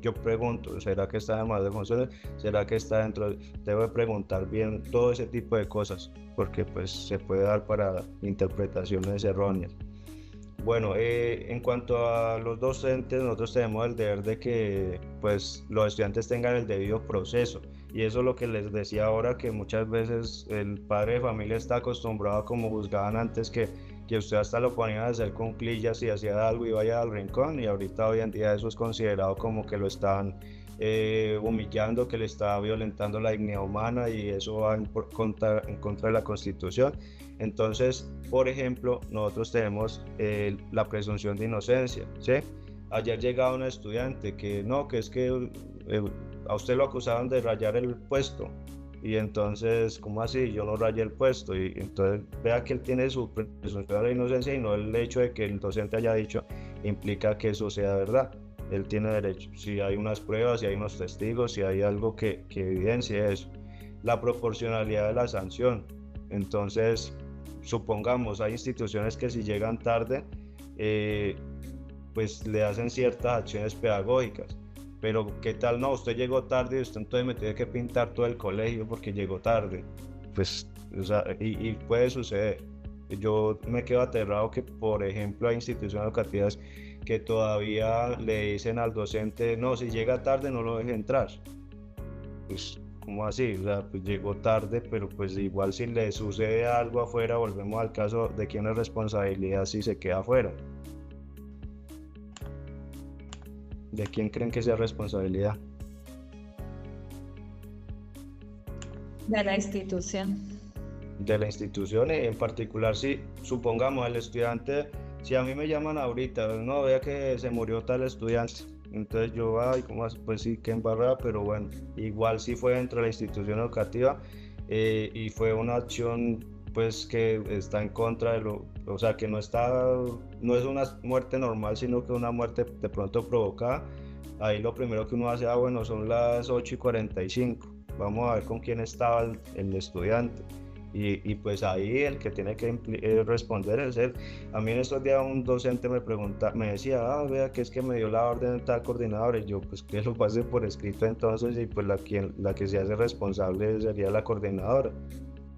Speaker 2: yo pregunto, ¿será que está en el de funciones? ¿Será que está dentro? Debo de preguntar bien todo ese tipo de cosas, porque pues se puede dar para interpretaciones erróneas. Bueno, en cuanto a los docentes, nosotros tenemos el deber de que pues los estudiantes tengan el debido proceso, y eso es lo que les decía ahora, que muchas veces el padre de familia está acostumbrado, como juzgaban antes, que usted hasta lo ponían a hacer cuclillas y hacía algo y vaya al rincón, y ahorita hoy en día eso es considerado como que lo están humillando, que le está violentando la dignidad humana, y eso va en contra de la Constitución. Entonces, por ejemplo, nosotros tenemos la presunción de inocencia, ¿sí? Ayer llegaba un estudiante que no, que es que a usted lo acusaron de rayar el puesto, y entonces, ¿cómo así? Yo no rayé el puesto, y entonces vea que él tiene su presunción de inocencia, y no el hecho de que el docente haya dicho implica que eso sea verdad. Él tiene derecho, si hay unas pruebas, si hay unos testigos, si hay algo que evidencie eso. La proporcionalidad de la sanción. Entonces, supongamos, hay instituciones que si llegan tarde, pues le hacen ciertas acciones pedagógicas, pero ¿qué tal? No, usted llegó tarde y usted entonces me tiene que pintar todo el colegio porque llegó tarde. Pues, o sea, y puede suceder. Yo me quedo aterrado que, por ejemplo, hay instituciones educativas que todavía le dicen al docente, no, si llega tarde no lo deje entrar. Pues, ¿cómo así? O sea, pues llegó tarde, pero pues igual si le sucede algo afuera, volvemos al caso de quién es responsabilidad si se queda afuera. ¿De quién creen que sea responsabilidad?
Speaker 1: De la institución.
Speaker 2: De la institución, y en particular si supongamos el estudiante, si a mí me llaman ahorita, no, vea que se murió tal estudiante, entonces yo, ay, ¿cómo así? Pues sí, qué embarrada, pero bueno, igual sí fue dentro de la institución educativa, y fue una acción pues que está en contra de o sea, que no es una muerte normal, sino que una muerte de pronto provocada. Ahí lo primero que uno hace, bueno, son las 8:45, vamos a ver con quién estaba el estudiante. Y pues ahí el que tiene que responder es él. A mí en estos días un docente me decía, vea que es que me dio la orden de tal coordinador, y yo, pues que lo pase por escrito entonces, y pues la que se hace responsable sería la coordinadora,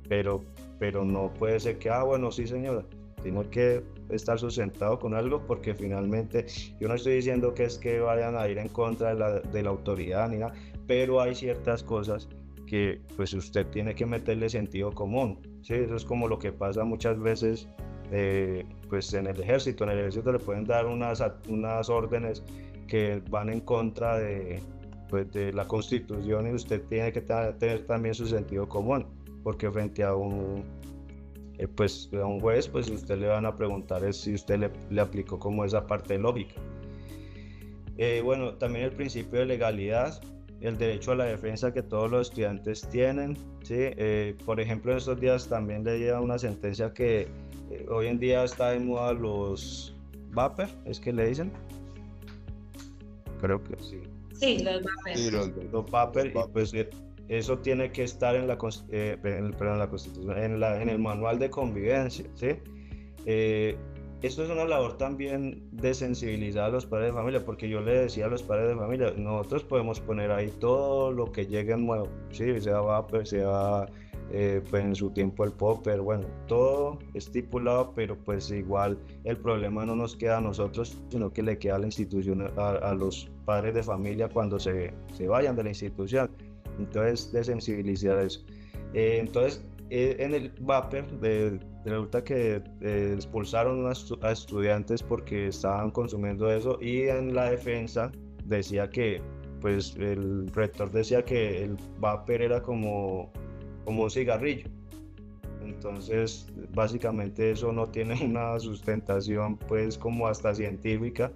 Speaker 2: pero no puede ser que, bueno, sí señora, tiene que estar sustentado con algo, porque finalmente yo no estoy diciendo que es que vayan a ir en contra de la autoridad ni nada, pero hay ciertas cosas que pues usted tiene que meterle sentido común, ¿sí? Eso es como lo que pasa muchas veces pues en el ejército. En el ejército le pueden dar unas órdenes que van en contra de la Constitución, y usted tiene que tener también su sentido común, porque frente a un juez, pues usted le van a preguntar si usted le aplicó como esa parte lógica. Bueno, también el principio de legalidad, el derecho a la defensa que todos los estudiantes tienen, ¿sí? Por ejemplo, en estos días también leía una sentencia que hoy en día está de moda los vapor, ¿es que le dicen? Creo que sí.
Speaker 1: Sí, los vapor.
Speaker 3: Sí,
Speaker 2: los vapor, y pues eso tiene que estar en la Constitución, en el manual de convivencia, ¿sí? Esto es una labor también de sensibilizar a los padres de familia, porque yo le decía a los padres de familia, nosotros podemos poner ahí todo lo que llegue nuevo, ¿sí? Sea vapor, sea pues en su tiempo el popper, bueno, todo estipulado, pero pues igual el problema no nos queda a nosotros, sino que le queda a la institución, a los padres de familia cuando se vayan de la institución. Entonces, de sensibilizar eso. Entonces, en el vapor resulta que expulsaron a estudiantes porque estaban consumiendo eso, y en la defensa decía que, pues el rector decía que el vapor era como un cigarrillo. Entonces, básicamente eso no tiene una sustentación pues como hasta científica,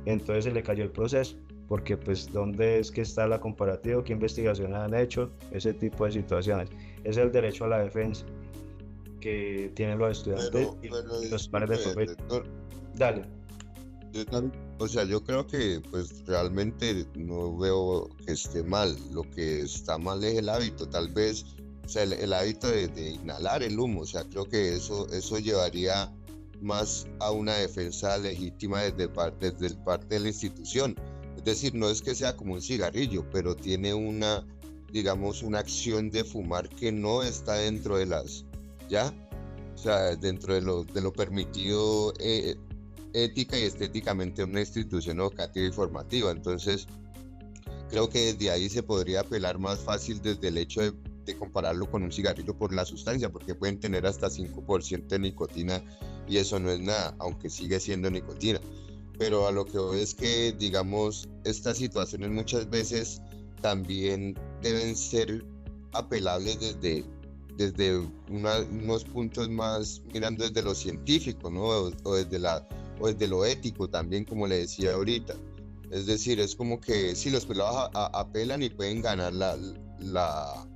Speaker 2: entonces se le cayó el proceso, porque pues dónde es que está la comparativa, qué investigaciones han hecho, ese tipo de situaciones. Es el derecho a la defensa que tienen los estudiantes y los padres de familia. Dale.
Speaker 3: Yo creo que pues realmente no veo que esté mal. Lo que está mal es el hábito, tal vez, o sea, el hábito de inhalar el humo. O sea, creo que eso llevaría más a una defensa legítima desde parte de la institución. Es decir, no es que sea como un cigarrillo, pero tiene una, digamos, una acción de fumar que no está dentro de las, ¿ya? O sea, dentro de lo permitido ética y estéticamente en una institución educativa y formativa. Entonces, creo que desde ahí se podría apelar más fácil desde el hecho de compararlo con un cigarrillo por la sustancia, porque pueden tener hasta 5% de nicotina y eso no es nada, aunque sigue siendo nicotina. Pero a lo que voy es que, digamos, estas situaciones muchas veces también deben ser apelables desde unos puntos más, mirando desde lo científico, ¿no? O desde lo ético también, como le decía ahorita. Es decir, es como que si los pelados apelan y pueden ganar la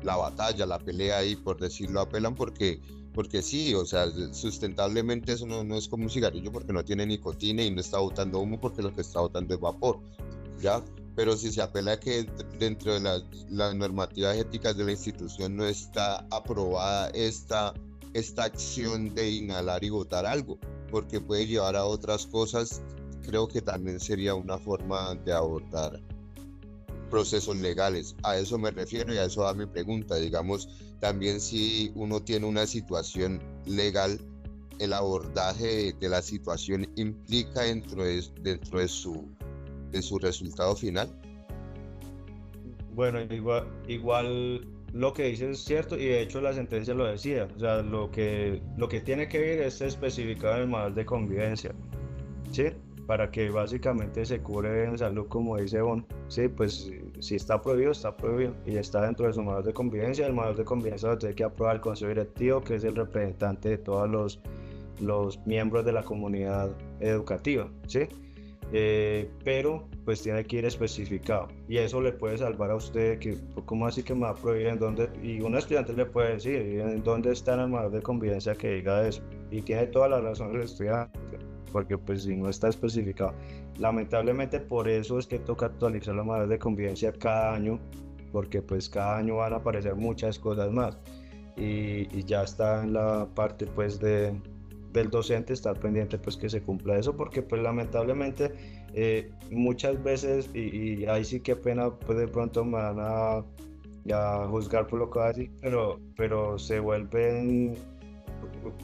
Speaker 3: batalla, la pelea ahí, por decirlo, apelan porque sí, o sea, sustentablemente eso no es como un cigarrillo porque no tiene nicotina y no está botando humo porque lo que está botando es vapor, ¿ya? Pero si se apela a que dentro de las normativas éticas de la institución no está aprobada esta acción de inhalar y botar algo, porque puede llevar a otras cosas, creo que también sería una forma de abordar procesos legales. A eso me refiero y a eso va mi pregunta. Digamos, también si uno tiene una situación legal, el abordaje de la situación implica dentro de su resultado final.
Speaker 2: Bueno, igual lo que dice es cierto y de hecho la sentencia lo decía. O sea, lo que tiene que ver es especificado en el manual de convivencia, ¿sí? Para que básicamente se cure en salud, como dice Bon. Sí, pues si está prohibido y está dentro de su manual de convivencia. El manual de convivencia lo tiene que aprobar el consejo directivo, que es el representante de todos los miembros de la comunidad educativa, ¿sí? Pero pues tiene que ir especificado y eso le puede salvar a usted que ¿cómo así que me va a prohibir en dónde? Y un estudiante le puede decir en dónde está en el manual de convivencia que diga eso, y tiene toda la razón el estudiante, porque pues si no está especificado, lamentablemente por eso es que toca actualizar los manuales de convivencia cada año, porque pues cada año van a aparecer muchas cosas más y ya está en la parte pues del docente estar pendiente pues que se cumpla eso, porque pues lamentablemente muchas veces y ahí sí que pena, pues de pronto me van a juzgar por lo que voy a decir, pero se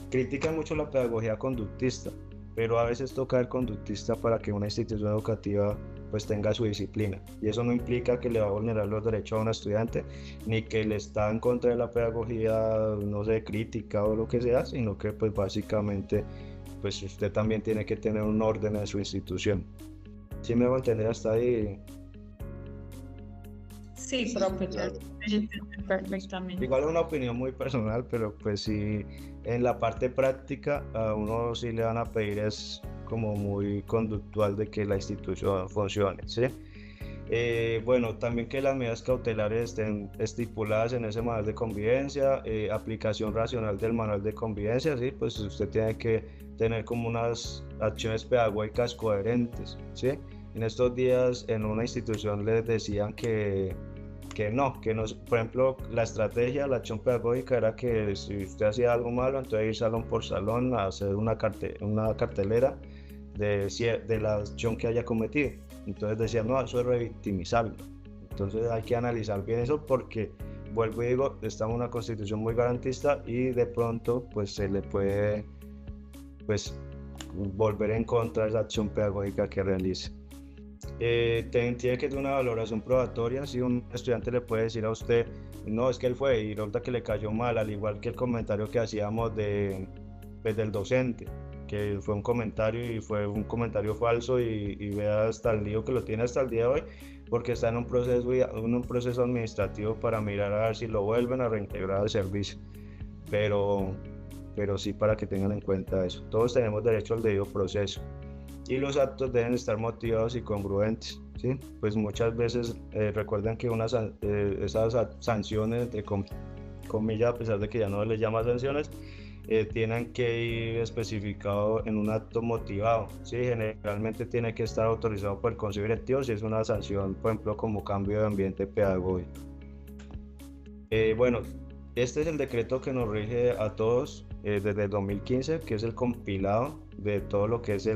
Speaker 2: critican mucho la pedagogía conductista, pero a veces toca el conductista para que una institución educativa pues tenga su disciplina, y eso no implica que le va a vulnerar los derechos a un estudiante ni que le está en contra de la pedagogía, no sé, crítica o lo que sea, sino que pues básicamente pues usted también tiene que tener un orden en su institución. ¿Sí me va a entender hasta ahí?
Speaker 1: Sí, profe, perfectamente.
Speaker 2: Igual es una opinión muy personal, pero pues sí, en la parte práctica a uno sí le van a pedir es como muy conductual de que la institución funcione, ¿sí? Bueno, también que las medidas cautelares estén estipuladas en ese manual de convivencia, aplicación racional del manual de convivencia, ¿sí? Pues usted tiene que tener como unas acciones pedagógicas coherentes, ¿sí? En estos días en una institución les decían que no, por ejemplo, la estrategia, la acción pedagógica era que si usted hacía algo malo, entonces ir salón por salón a hacer una cartelera de la acción que haya cometido. Entonces decían, no, eso es revictimizarlo. Entonces hay que analizar bien eso porque, vuelvo y digo, estamos en una constitución muy garantista y de pronto pues se le puede pues volver en contra de esa acción pedagógica que realice. Tiene que tener una valoración probatoria. Si un estudiante le puede decir a usted, no, es que él fue y resulta que le cayó mal, al igual que el comentario que hacíamos del docente, que fue un comentario falso y vea hasta el lío que lo tiene hasta el día de hoy, porque está en un proceso administrativo para mirar a ver si lo vuelven a reintegrar al servicio. Pero sí, para que tengan en cuenta eso. Todos tenemos derecho al debido proceso y los actos deben estar motivados y congruentes, ¿sí? Pues muchas veces recuerden que esas sanciones, entre comillas, a pesar de que ya no les llama sanciones, tienen que ir especificado en un acto motivado, ¿sí? Generalmente tiene que estar autorizado por el consejo directivo si es una sanción, por ejemplo, como cambio de ambiente pedagógico. Bueno, este es el decreto que nos rige a todos desde el 2015, que es el compilado de todo lo que es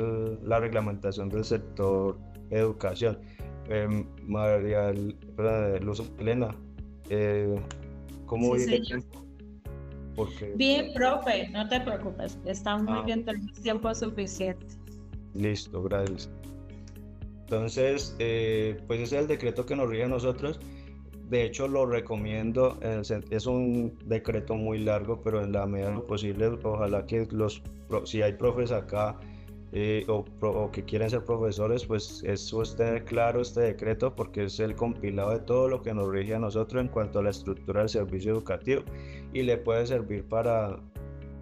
Speaker 2: la reglamentación del sector educación. Luz Elena, ¿cómo
Speaker 1: Sí,
Speaker 2: vive el
Speaker 1: señor.
Speaker 2: tiempo? Porque,
Speaker 1: Bien, profe, no te preocupes, está muy
Speaker 2: ah,
Speaker 1: bien, tenemos tiempo suficiente.
Speaker 2: listo, gracias. Entonces, pues ese es el decreto que nos rige a nosotros. De hecho, lo recomiendo. Es un decreto muy largo, pero en la medida de lo posible, ojalá que si hay profes acá o que quieren ser profesores, pues eso esté claro, este decreto, porque es el compilado de todo lo que nos rige a nosotros en cuanto a la estructura del servicio educativo y le puede servir para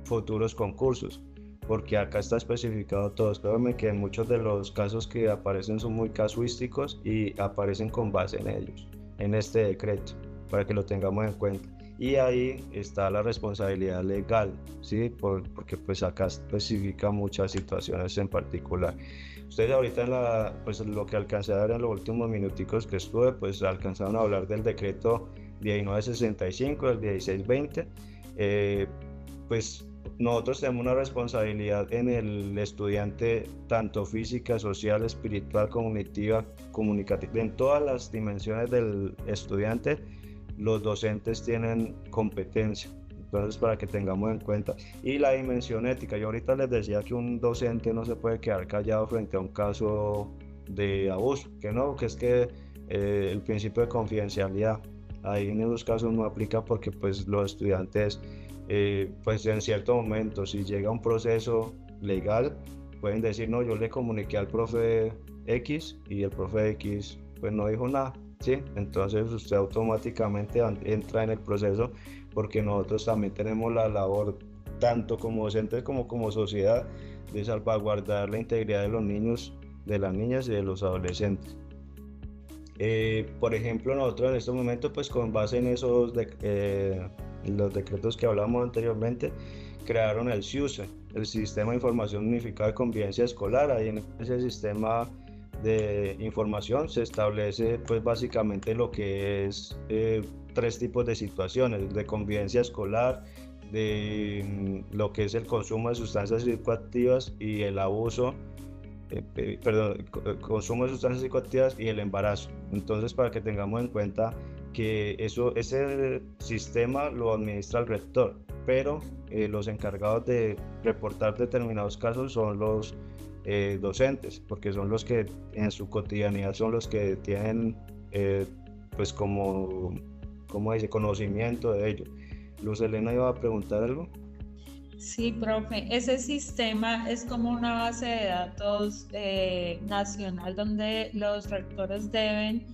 Speaker 2: futuros concursos, porque acá está especificado todo. Créanme que muchos de los casos que aparecen son muy casuísticos y aparecen con base en ellos, en este decreto, para que lo tengamos en cuenta. Y ahí está la responsabilidad legal, ¿sí? Porque pues acá especifica muchas situaciones en particular. Ustedes ahorita pues lo que alcancé a ver en los últimos minuticos que estuve, pues alcanzaron a hablar del decreto 1965, del 1620. Pues nosotros tenemos una responsabilidad en el estudiante, tanto física, social, espiritual, cognitiva, comunicativa, en todas las dimensiones del estudiante, los docentes tienen competencia. Entonces, para que tengamos en cuenta. Y la dimensión ética, yo ahorita les decía que un docente no se puede quedar callado frente a un caso de abuso, que no, que es que el principio de confidencialidad, ahí en esos casos no aplica porque pues los estudiantes pues en cierto momento, si llega un proceso legal, pueden decir, no, yo le comuniqué al profe X y el profe X pues no dijo nada, ¿sí? Entonces usted automáticamente entra en el proceso, porque nosotros también tenemos la labor, tanto como docentes como como sociedad, de salvaguardar la integridad de los niños, de las niñas y de los adolescentes. Por ejemplo, nosotros en este momento, pues con base en los decretos que hablamos anteriormente, crearon el SIUSE, el Sistema de Información Unificada de Convivencia Escolar. Ahí en ese sistema de información se establece pues básicamente lo que es tres tipos de situaciones: de convivencia escolar, de lo que es el consumo de sustancias psicoactivas y el abuso, consumo de sustancias psicoactivas y el embarazo. Entonces, para que tengamos en cuenta que ese sistema lo administra el rector, pero los encargados de reportar determinados casos son los docentes, porque son los que en su cotidianidad son los que tienen pues como dice, conocimiento de ello. Luz Elena iba a preguntar algo.
Speaker 1: Sí, profe, ese sistema es como una base de datos nacional donde los rectores deben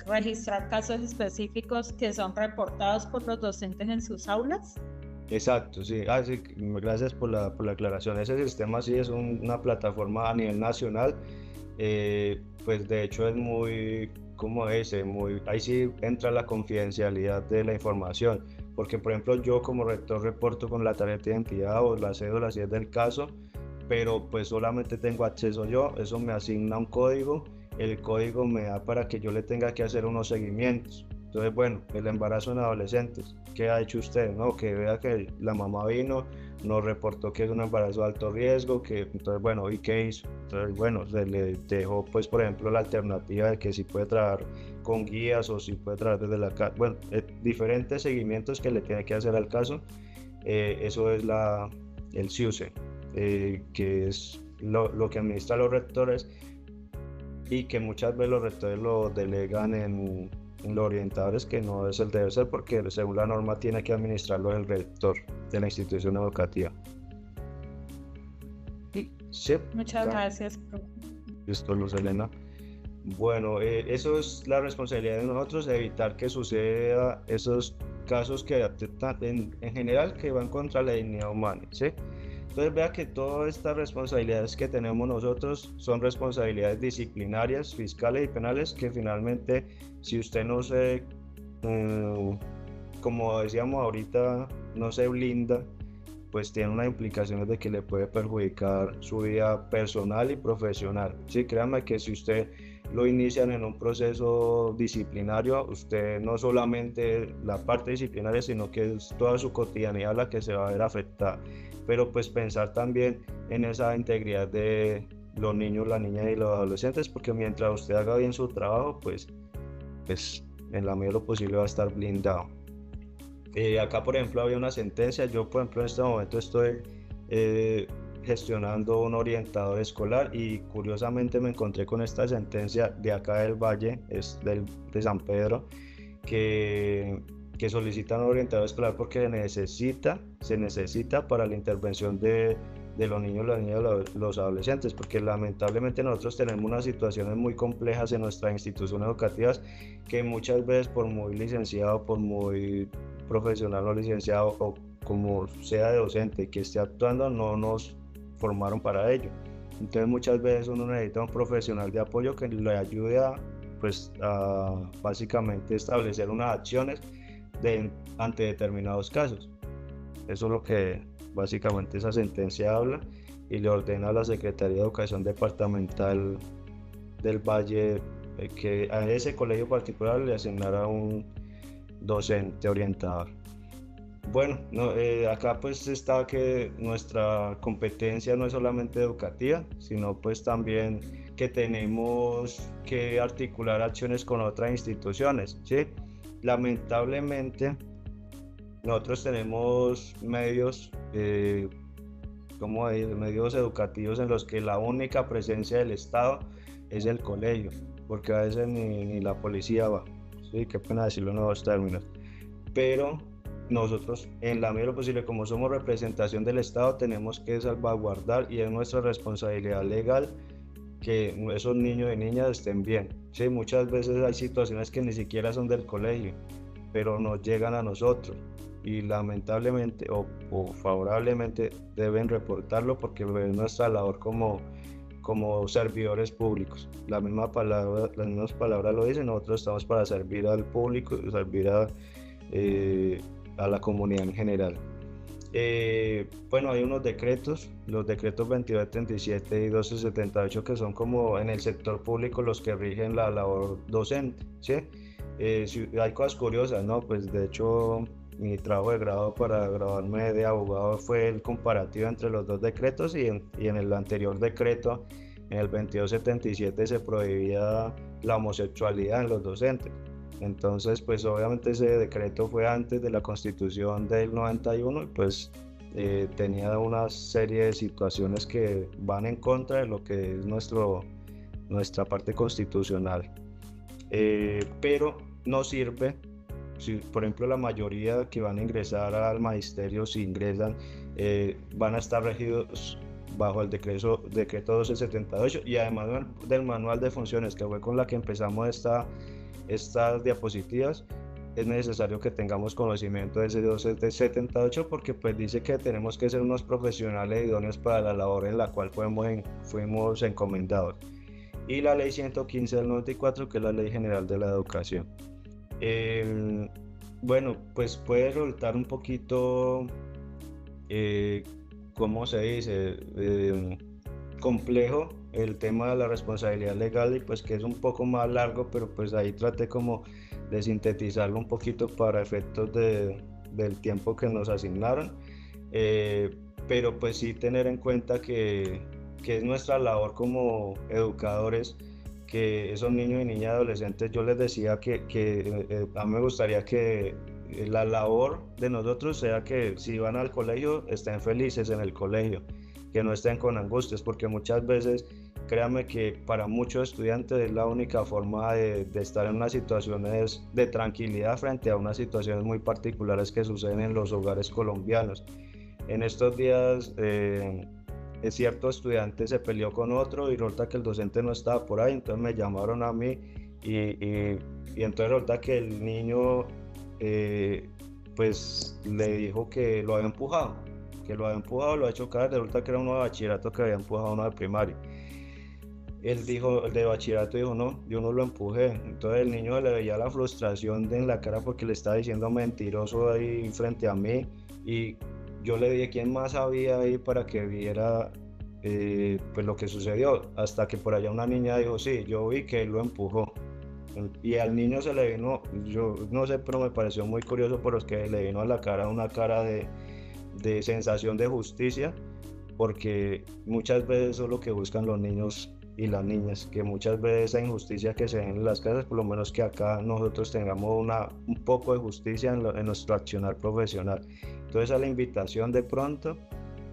Speaker 1: registrar casos específicos que son reportados por los docentes en sus aulas.
Speaker 2: Exacto, sí. Sí, gracias por la aclaración. Ese sistema sí es una plataforma a nivel nacional. Pues de hecho es muy, ¿cómo dice? Ahí sí entra la confidencialidad de la información, porque por ejemplo yo como rector reporto con la tarjeta de identidad o la cédula si es del caso, pero pues solamente tengo acceso yo. Eso me asigna un código, el código me da para que yo le tenga que hacer unos seguimientos. Entonces, bueno, el embarazo en adolescentes, ¿qué ha hecho usted? ¿No? Que vea que la mamá vino, nos reportó que es un embarazo de alto riesgo, entonces, bueno, ¿y qué hizo? Entonces, bueno, se le dejó, pues, por ejemplo, la alternativa de que si puede trabajar con guías o si puede trabajar desde la casa. Bueno, diferentes seguimientos que le tiene que hacer al caso. Eso es el SIUSE, que es lo que administra los rectores, y que muchas veces los rectores lo delegan en los orientadores, que no es el debe ser, porque según la norma tiene que administrarlo el rector de la institución educativa. Sí,
Speaker 1: Muchas gracias, profe.
Speaker 2: Listo, Luz Elena. Bueno, eso es la responsabilidad de nosotros, evitar que suceda esos casos que atentan en general, que van contra la dignidad humana, ¿sí? Entonces vea que todas estas responsabilidades que tenemos nosotros son responsabilidades disciplinarias, fiscales y penales, que finalmente, si usted no se, como decíamos ahorita, no se blinda, pues tiene unas implicaciones de que le puede perjudicar su vida personal y profesional. Sí, créanme que si usted lo inician en un proceso disciplinario, usted no solamente la parte disciplinaria, sino que es toda su cotidianidad la que se va a ver afectada. Pero pues pensar también en esa integridad de los niños, las niñas y los adolescentes, porque mientras usted haga bien su trabajo, pues en la medida de lo posible va a estar blindado. Acá, por ejemplo, había una sentencia. Yo, por ejemplo, en este momento estoy gestionando un orientador escolar y curiosamente me encontré con esta sentencia de acá del Valle, de San Pedro, que solicitan un orientador escolar porque se necesita para la intervención de los niños, las niñas, los adolescentes, porque lamentablemente nosotros tenemos unas situaciones muy complejas en nuestras instituciones educativas que muchas veces, por muy licenciado, por muy profesional o licenciado o como sea de docente que esté actuando, no nos formaron para ello. Entonces muchas veces uno necesita un profesional de apoyo que le ayude a básicamente establecer unas acciones ante determinados casos. Eso es lo que básicamente esa sentencia habla, y le ordena a la Secretaría de Educación Departamental del Valle que a ese colegio particular le asignara un docente orientador. Bueno, acá pues está que nuestra competencia no es solamente educativa, sino pues también que tenemos que articular acciones con otras instituciones, ¿sí? Lamentablemente nosotros tenemos medios, medios educativos en los que la única presencia del Estado es el colegio, porque a veces ni la policía va, sí, qué pena decirlo en nuevos términos, pero nosotros, en la medida de lo posible, como somos representación del Estado, tenemos que salvaguardar, y es nuestra responsabilidad legal, que esos niños y niñas estén bien. Sí, muchas veces hay situaciones que ni siquiera son del colegio, pero nos llegan a nosotros y lamentablemente o favorablemente deben reportarlo, porque es nuestra labor como servidores públicos. Las mismas palabras lo dicen, nosotros estamos para servir al público, servir a la comunidad en general. Bueno, hay unos decretos, los decretos 2277 y 1278, que son como en el sector público los que rigen la labor docente, ¿sí? Hay cosas curiosas, ¿no? Pues de hecho mi trabajo de grado para graduarme de abogado fue el comparativo entre los dos decretos, y en el anterior decreto, en el 2277, se prohibía la homosexualidad en los docentes. Entonces, pues obviamente ese decreto fue antes de la Constitución del 91 y pues tenía una serie de situaciones que van en contra de lo que es nuestra parte constitucional. Pero no sirve, si por ejemplo la mayoría que van a ingresar al magisterio, si ingresan, van a estar regidos bajo el decreto 1278 y además del manual de funciones, que fue con la que empezamos estas diapositivas. Es necesario que tengamos conocimiento de ese 1278, porque pues dice que tenemos que ser unos profesionales idóneos para la labor en la cual fuimos encomendados. Y la ley 115 del 94, que es la Ley General de la Educación. Bueno, pues puede resultar un poquito, ¿cómo se dice? Complejo el tema de la responsabilidad legal, y pues que es un poco más largo, pero pues ahí traté como de sintetizarlo un poquito para efectos del tiempo que nos asignaron, pero pues sí tener en cuenta que es nuestra labor como educadores, que esos niños y niñas adolescentes, yo les decía que a mí me gustaría que la labor de nosotros sea que si van al colegio estén felices en el colegio, que no estén con angustias, porque muchas veces, créanme que para muchos estudiantes es la única forma de estar en unas situaciones de tranquilidad frente a unas situaciones muy particulares que suceden en los hogares colombianos. En estos días es cierto estudiante se peleó con otro y resulta que el docente no estaba por ahí, entonces me llamaron a mí y entonces resulta que el niño pues le dijo que lo había empujado, lo ha hecho caer. Resulta que era uno de bachillerato que había empujado a uno de primaria. El de bachillerato dijo, no, yo no lo empujé. Entonces el niño le veía la frustración en la cara porque le estaba diciendo mentiroso ahí frente a mí, y yo le dije quién más había ahí para que viera pues lo que sucedió, hasta que por allá una niña dijo, sí, yo vi que él lo empujó. Y al niño se le vino, yo no sé, pero me pareció muy curioso porque le vino a la cara una cara de sensación de justicia, porque muchas veces eso es lo que buscan los niños y las niñas, que muchas veces esa injusticia que se ve en las casas, por lo menos que acá nosotros tengamos un poco de justicia en nuestro accionar profesional. Entonces a la invitación de pronto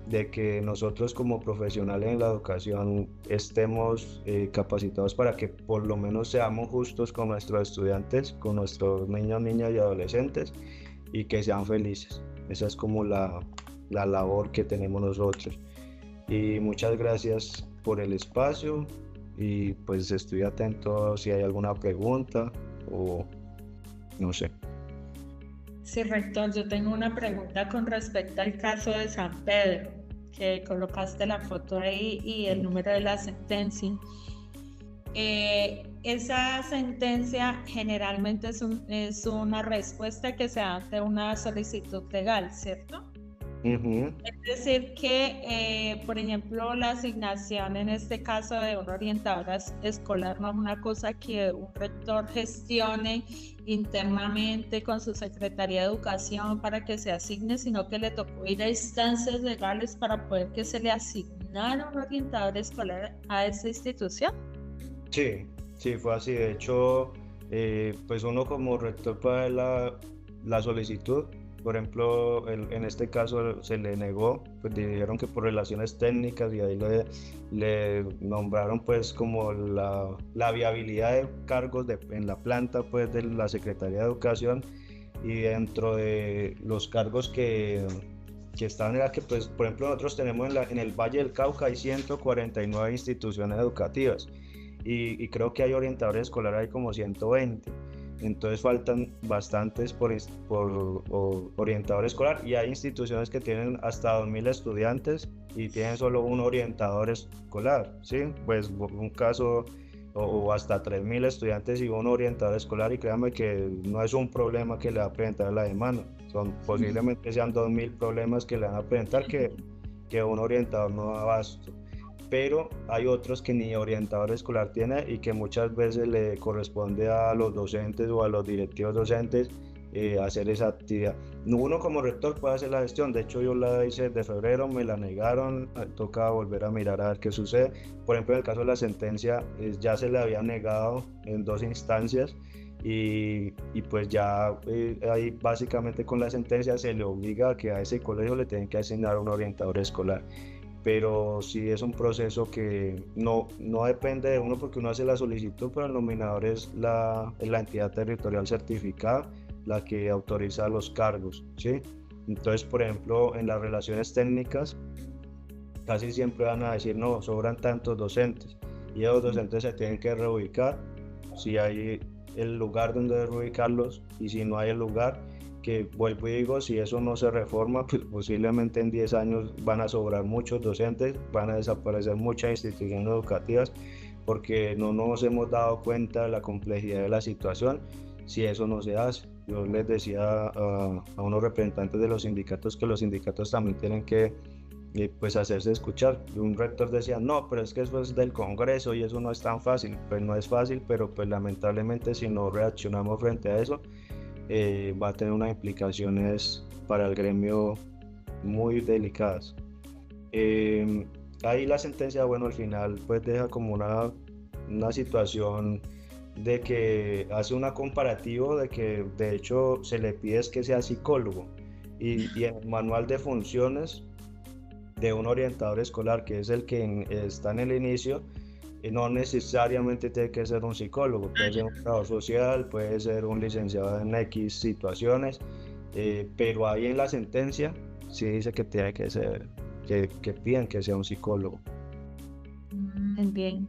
Speaker 2: de que nosotros como profesionales en la educación estemos capacitados para que por lo menos seamos justos con nuestros estudiantes, con nuestros niños, niñas y adolescentes, y que sean felices. Esa es como la labor que tenemos nosotros. Y muchas gracias por el espacio, y pues estoy atento si hay alguna pregunta o no sé.
Speaker 1: Sí, rector, yo tengo una pregunta con respecto al caso de San Pedro, que colocaste la foto ahí y el número de la sentencia. Esa sentencia generalmente es una respuesta que se da ante una solicitud legal, ¿cierto?
Speaker 2: Uh-huh.
Speaker 1: Es decir que, por ejemplo, la asignación en este caso de una orientadora escolar no es una cosa que un rector gestione internamente con su Secretaría de Educación para que se asigne, sino que le tocó ir a instancias legales para poder que se le asignara un orientador escolar a esa institución.
Speaker 2: Sí, fue así. De hecho, pues uno como rector para la solicitud, por ejemplo, en este caso se le negó, pues dijeron que por relaciones técnicas, y ahí le nombraron pues como la viabilidad de cargos en la planta pues de la Secretaría de Educación, y dentro de los cargos que estaban era que pues por ejemplo nosotros tenemos en el Valle del Cauca hay 149 instituciones educativas, y creo que hay orientadores escolares, hay como 120. Entonces faltan bastantes por orientador escolar, y hay instituciones que tienen hasta 2.000 estudiantes y tienen solo un orientador escolar, ¿sí? Pues un caso, o hasta 3.000 estudiantes y un orientador escolar, y créanme que no es un problema que le va a presentar la demanda, posiblemente sean 2.000 problemas que le van a presentar que un orientador no da abasto. Pero hay otros que ni orientador escolar tiene, y que muchas veces le corresponde a los docentes o a los directivos docentes hacer esa actividad. Uno como rector puede hacer la gestión, de hecho yo la hice de febrero, me la negaron, toca volver a mirar a ver qué sucede. Por ejemplo, en el caso de la sentencia ya se le había negado en 2 instancias, y pues ya ahí básicamente con la sentencia se le obliga a que a ese colegio le tienen que asignar un orientador escolar. Pero sí es un proceso que no depende de uno, porque uno hace la solicitud, pero el nominador es la entidad territorial certificada la que autoriza los cargos, ¿sí? Entonces, por ejemplo, en las relaciones técnicas casi siempre van a decir, no, sobran tantos docentes, y esos docentes se tienen que reubicar si hay el lugar donde reubicarlos, y si no hay el lugar, que vuelvo y digo, si eso no se reforma, pues posiblemente en 10 años van a sobrar muchos docentes, van a desaparecer muchas instituciones educativas, porque no nos hemos dado cuenta de la complejidad de la situación si eso no se hace. Yo les decía a unos representantes de los sindicatos que los sindicatos también tienen que pues hacerse escuchar. Un rector decía, no, pero es que eso es del Congreso y eso no es tan fácil. Pues no es fácil, pero pues lamentablemente si no reaccionamos frente a eso, va a tener unas implicaciones para el gremio muy delicadas. Ahí la sentencia, bueno, al final pues deja como una situación de que hace una comparativo de que de hecho se le pide es que sea psicólogo, y en el manual de funciones de un orientador escolar, que es el que está en el inicio, no necesariamente tiene que ser un psicólogo, puede ser un trabajador social, puede ser un licenciado en X situaciones, pero ahí en la sentencia sí dice que tiene que ser, que piden que sea un psicólogo.
Speaker 1: Bien,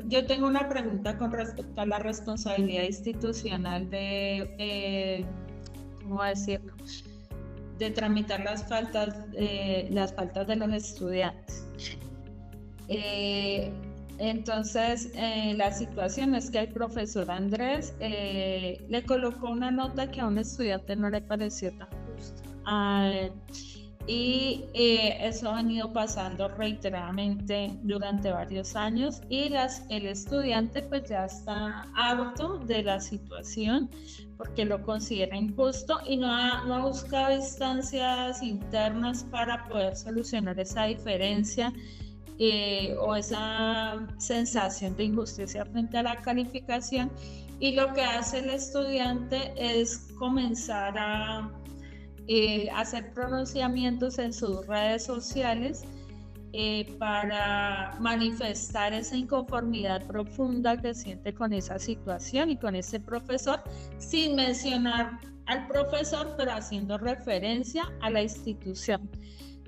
Speaker 1: yo tengo una pregunta con respecto a la responsabilidad institucional de, ¿cómo decirlo?, de tramitar las faltas de los estudiantes. Entonces, la situación es que el profesor Andrés le colocó una nota que a un estudiante no le pareció tan justa. y eso ha venido pasando reiteradamente durante varios años y el estudiante pues ya está harto de la situación porque lo considera injusto y no ha buscado instancias internas para poder solucionar esa diferencia o esa sensación de injusticia frente a la calificación, y lo que hace el estudiante es comenzar a hacer pronunciamientos en sus redes sociales para manifestar esa inconformidad profunda que siente con esa situación y con ese profesor, sin mencionar al profesor, pero haciendo referencia a la institución.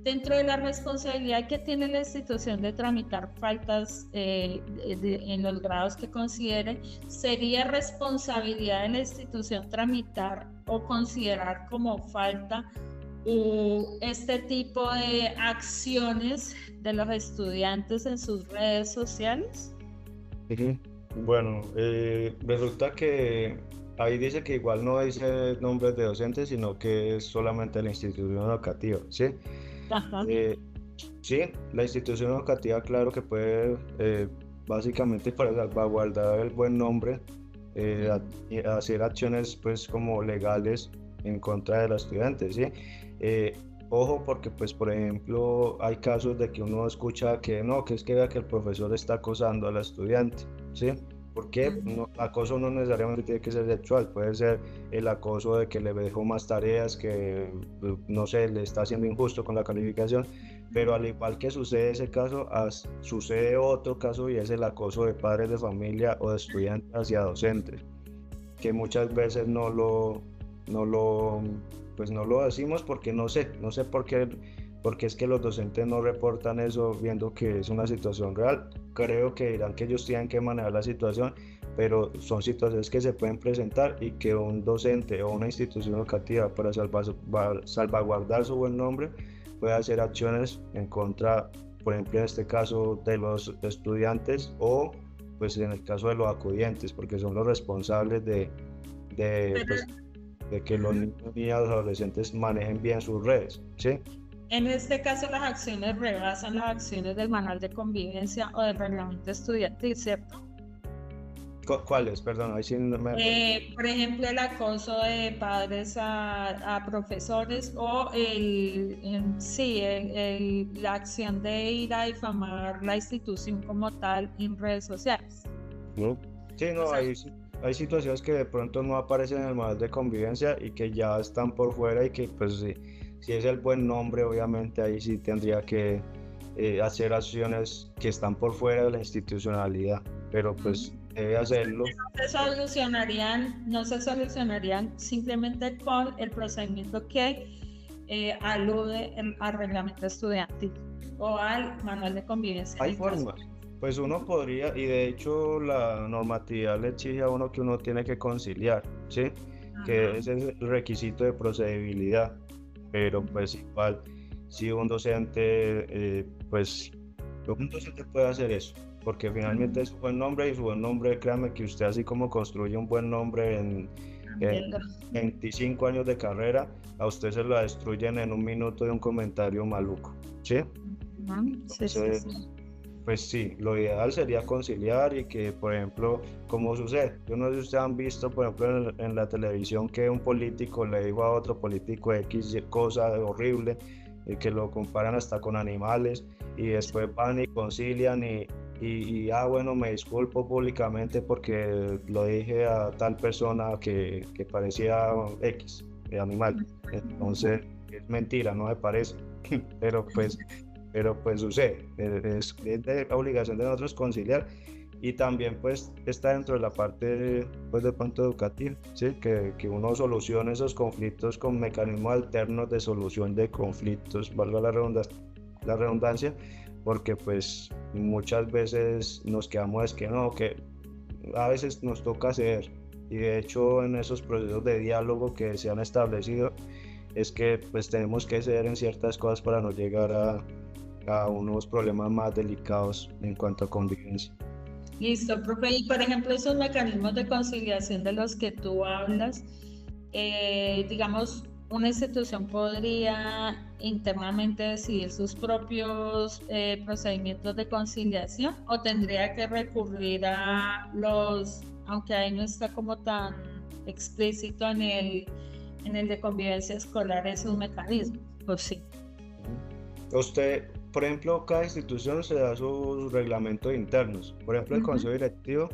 Speaker 1: Dentro de la responsabilidad que tiene la institución de tramitar faltas en los grados que considere, sería responsabilidad de la institución tramitar o considerar como falta este tipo de acciones de los estudiantes en sus redes sociales.
Speaker 2: Bueno, resulta que ahí dice que igual no dice nombres de docentes, sino que es solamente la institución educativa, ¿sí?
Speaker 1: Ajá.
Speaker 2: Sí, la institución educativa, claro que puede, básicamente para salvaguardar el buen nombre, hacer acciones pues como legales en contra de los estudiantes, ¿sí? Ojo, porque pues por ejemplo hay casos de que uno escucha que no, que es que vea que el profesor está acosando al estudiante, ¿sí? Porque acoso no necesariamente tiene que ser sexual, puede ser el acoso de que le dejó más tareas, que no sé, le está haciendo injusto con la calificación, pero al igual que sucede ese caso, sucede otro caso y es el acoso de padres de familia o de estudiantes hacia docentes, que muchas veces no lo decimos porque no sé porque es que los docentes no reportan eso viendo que es una situación real. Creo que dirán que ellos tienen que manejar la situación, pero son situaciones que se pueden presentar y que un docente o una institución educativa para salvaguardar su buen nombre puede hacer acciones en contra, por ejemplo en este caso de los estudiantes o pues en el caso de los acudientes, porque son los responsables de que los niños y adolescentes manejen bien sus redes, ¿sí?
Speaker 1: En este caso, las acciones rebasan las acciones del manual de convivencia o del reglamento estudiantil, ¿cierto?
Speaker 2: ¿Cuáles? Perdón, ahí sí no me...
Speaker 1: Por ejemplo, el acoso de padres a profesores o la acción de ir a difamar la institución como tal en redes sociales.
Speaker 2: ¿No? Sí, no, hay situaciones que de pronto no aparecen en el manual de convivencia y que ya están por fuera y que pues si es el buen nombre, obviamente ahí sí tendría que hacer acciones que están por fuera de la institucionalidad, pero pues debe hacerlo.
Speaker 1: No se solucionarían simplemente con el procedimiento que alude al reglamento estudiantil o al manual de convivencia.
Speaker 2: Hay formas. Pues uno podría, y de hecho la normatividad le exige a uno que uno tiene que conciliar, ¿sí? Que ese es el requisito de procedibilidad, pero pues igual si un docente, un docente puede hacer eso, porque finalmente es un buen nombre y su buen nombre, créame que usted así como construye un buen nombre en 25 años de carrera, a usted se lo destruyen en un minuto de un comentario maluco, ¿sí? Entonces, pues sí, lo ideal sería conciliar y que, por ejemplo, como sucede, yo no sé si ustedes han visto, por ejemplo, en la televisión que un político le dijo a otro político X cosa horrible, que lo comparan hasta con animales y después van y concilian y bueno, me disculpo públicamente porque lo dije a tal persona que parecía X, animal. Entonces, es mentira, no me parece, pero pues sucede, es de obligación de nosotros conciliar y también pues está dentro de la parte pues de pronto educativa, ¿sí? que uno solucione esos conflictos con mecanismos alternos de solución de conflictos, valga la redundancia, porque pues muchas veces nos quedamos es que no, que a veces nos toca ceder y de hecho en esos procesos de diálogo que se han establecido es que pues tenemos que ceder en ciertas cosas para no llegar a unos problemas más delicados en cuanto a convivencia.
Speaker 1: Listo, profe. Y por ejemplo, esos mecanismos de conciliación de los que tú hablas, digamos, una institución podría internamente decidir sus propios procedimientos de conciliación o tendría que recurrir a los, aunque ahí no está como tan explícito en el de convivencia escolar, esos mecanismos? Pues sí.
Speaker 2: Usted, por ejemplo, cada institución se da sus reglamentos internos. Por ejemplo, el consejo directivo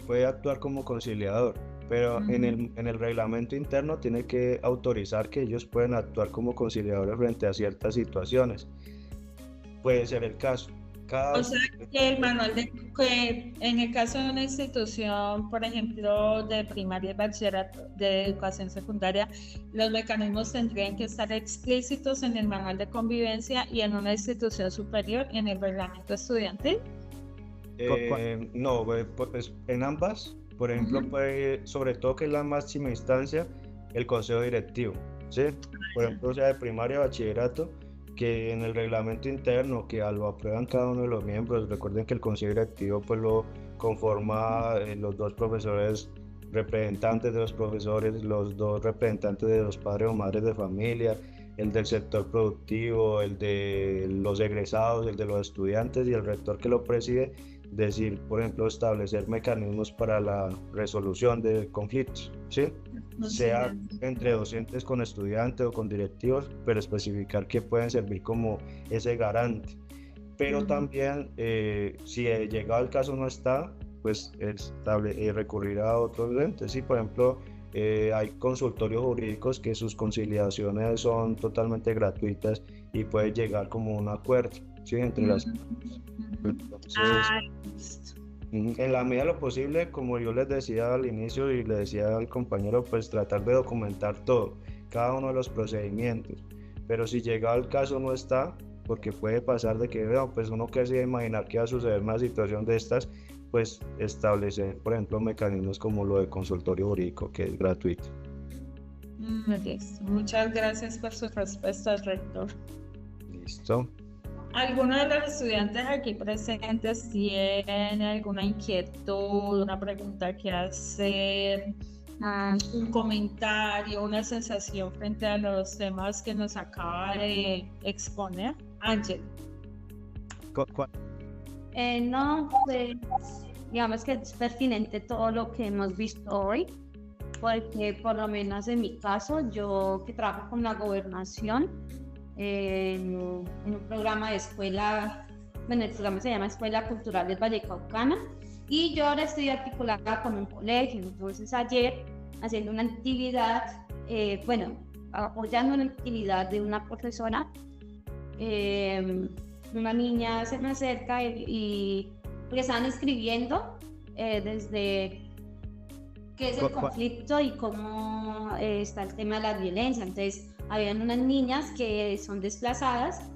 Speaker 2: puede actuar como conciliador, pero en el reglamento interno tiene que autorizar que ellos pueden actuar como conciliadores frente a ciertas situaciones. Puede ser el caso.
Speaker 1: O sea, que el manual que en el caso de una institución, por ejemplo, de primaria y bachillerato, de educación secundaria, los mecanismos tendrían que estar explícitos en el manual de convivencia y en una institución superior en el reglamento estudiantil.
Speaker 2: No, pues en ambas, por ejemplo, sobre todo que es la máxima instancia, el consejo directivo, ¿sí? Por ejemplo, o sea, de primaria y bachillerato, que en el reglamento interno, que lo aprueban cada uno de los miembros. Recuerden que el consejo directivo pues lo conforma los dos profesores representantes de los profesores, los dos representantes de los padres o madres de familia, el del sector productivo, el de los egresados, el de los estudiantes y el rector que lo preside. Decir, por ejemplo, establecer mecanismos para la resolución de conflictos, ¿sí? Sea entre docentes con estudiantes o con directivos, pero especificar que pueden servir como ese garante. Pero también, si llegado el caso no está, pues recurrir a otros entes, ¿sí? Por ejemplo, hay consultorios jurídicos que sus conciliaciones son totalmente gratuitas y puede llegar como un acuerdo, ¿sí? Entre las Entonces, en la medida de lo posible, como yo les decía al inicio y le decía al compañero, pues tratar de documentar todo, cada uno de los procedimientos. Pero si llegado el caso no está, porque puede pasar de que pues uno que se imaginar que va a suceder una situación de estas, pues establecer, por ejemplo, mecanismos como lo de consultorio jurídico, que es gratuito.
Speaker 1: Muchas gracias por su respuesta, rector.
Speaker 2: Listo.
Speaker 1: ¿Alguno de los estudiantes aquí presentes tiene alguna inquietud, una pregunta que hacer, un comentario, una sensación frente a los temas que nos acaba de exponer? Ángel.
Speaker 4: No, pues digamos que es pertinente todo lo que hemos visto hoy, porque por lo menos en mi caso, yo que trabajo con la gobernación, en un programa de escuela, bueno, el programa se llama Escuela Cultural del Vallecaucana, y yo ahora estoy articulada con un colegio. Entonces ayer, haciendo una actividad, apoyando una actividad de una profesora, una niña se me acerca porque estaban escribiendo desde qué es el conflicto y cómo está el tema de la violencia. Entonces habían unas niñas que son desplazadas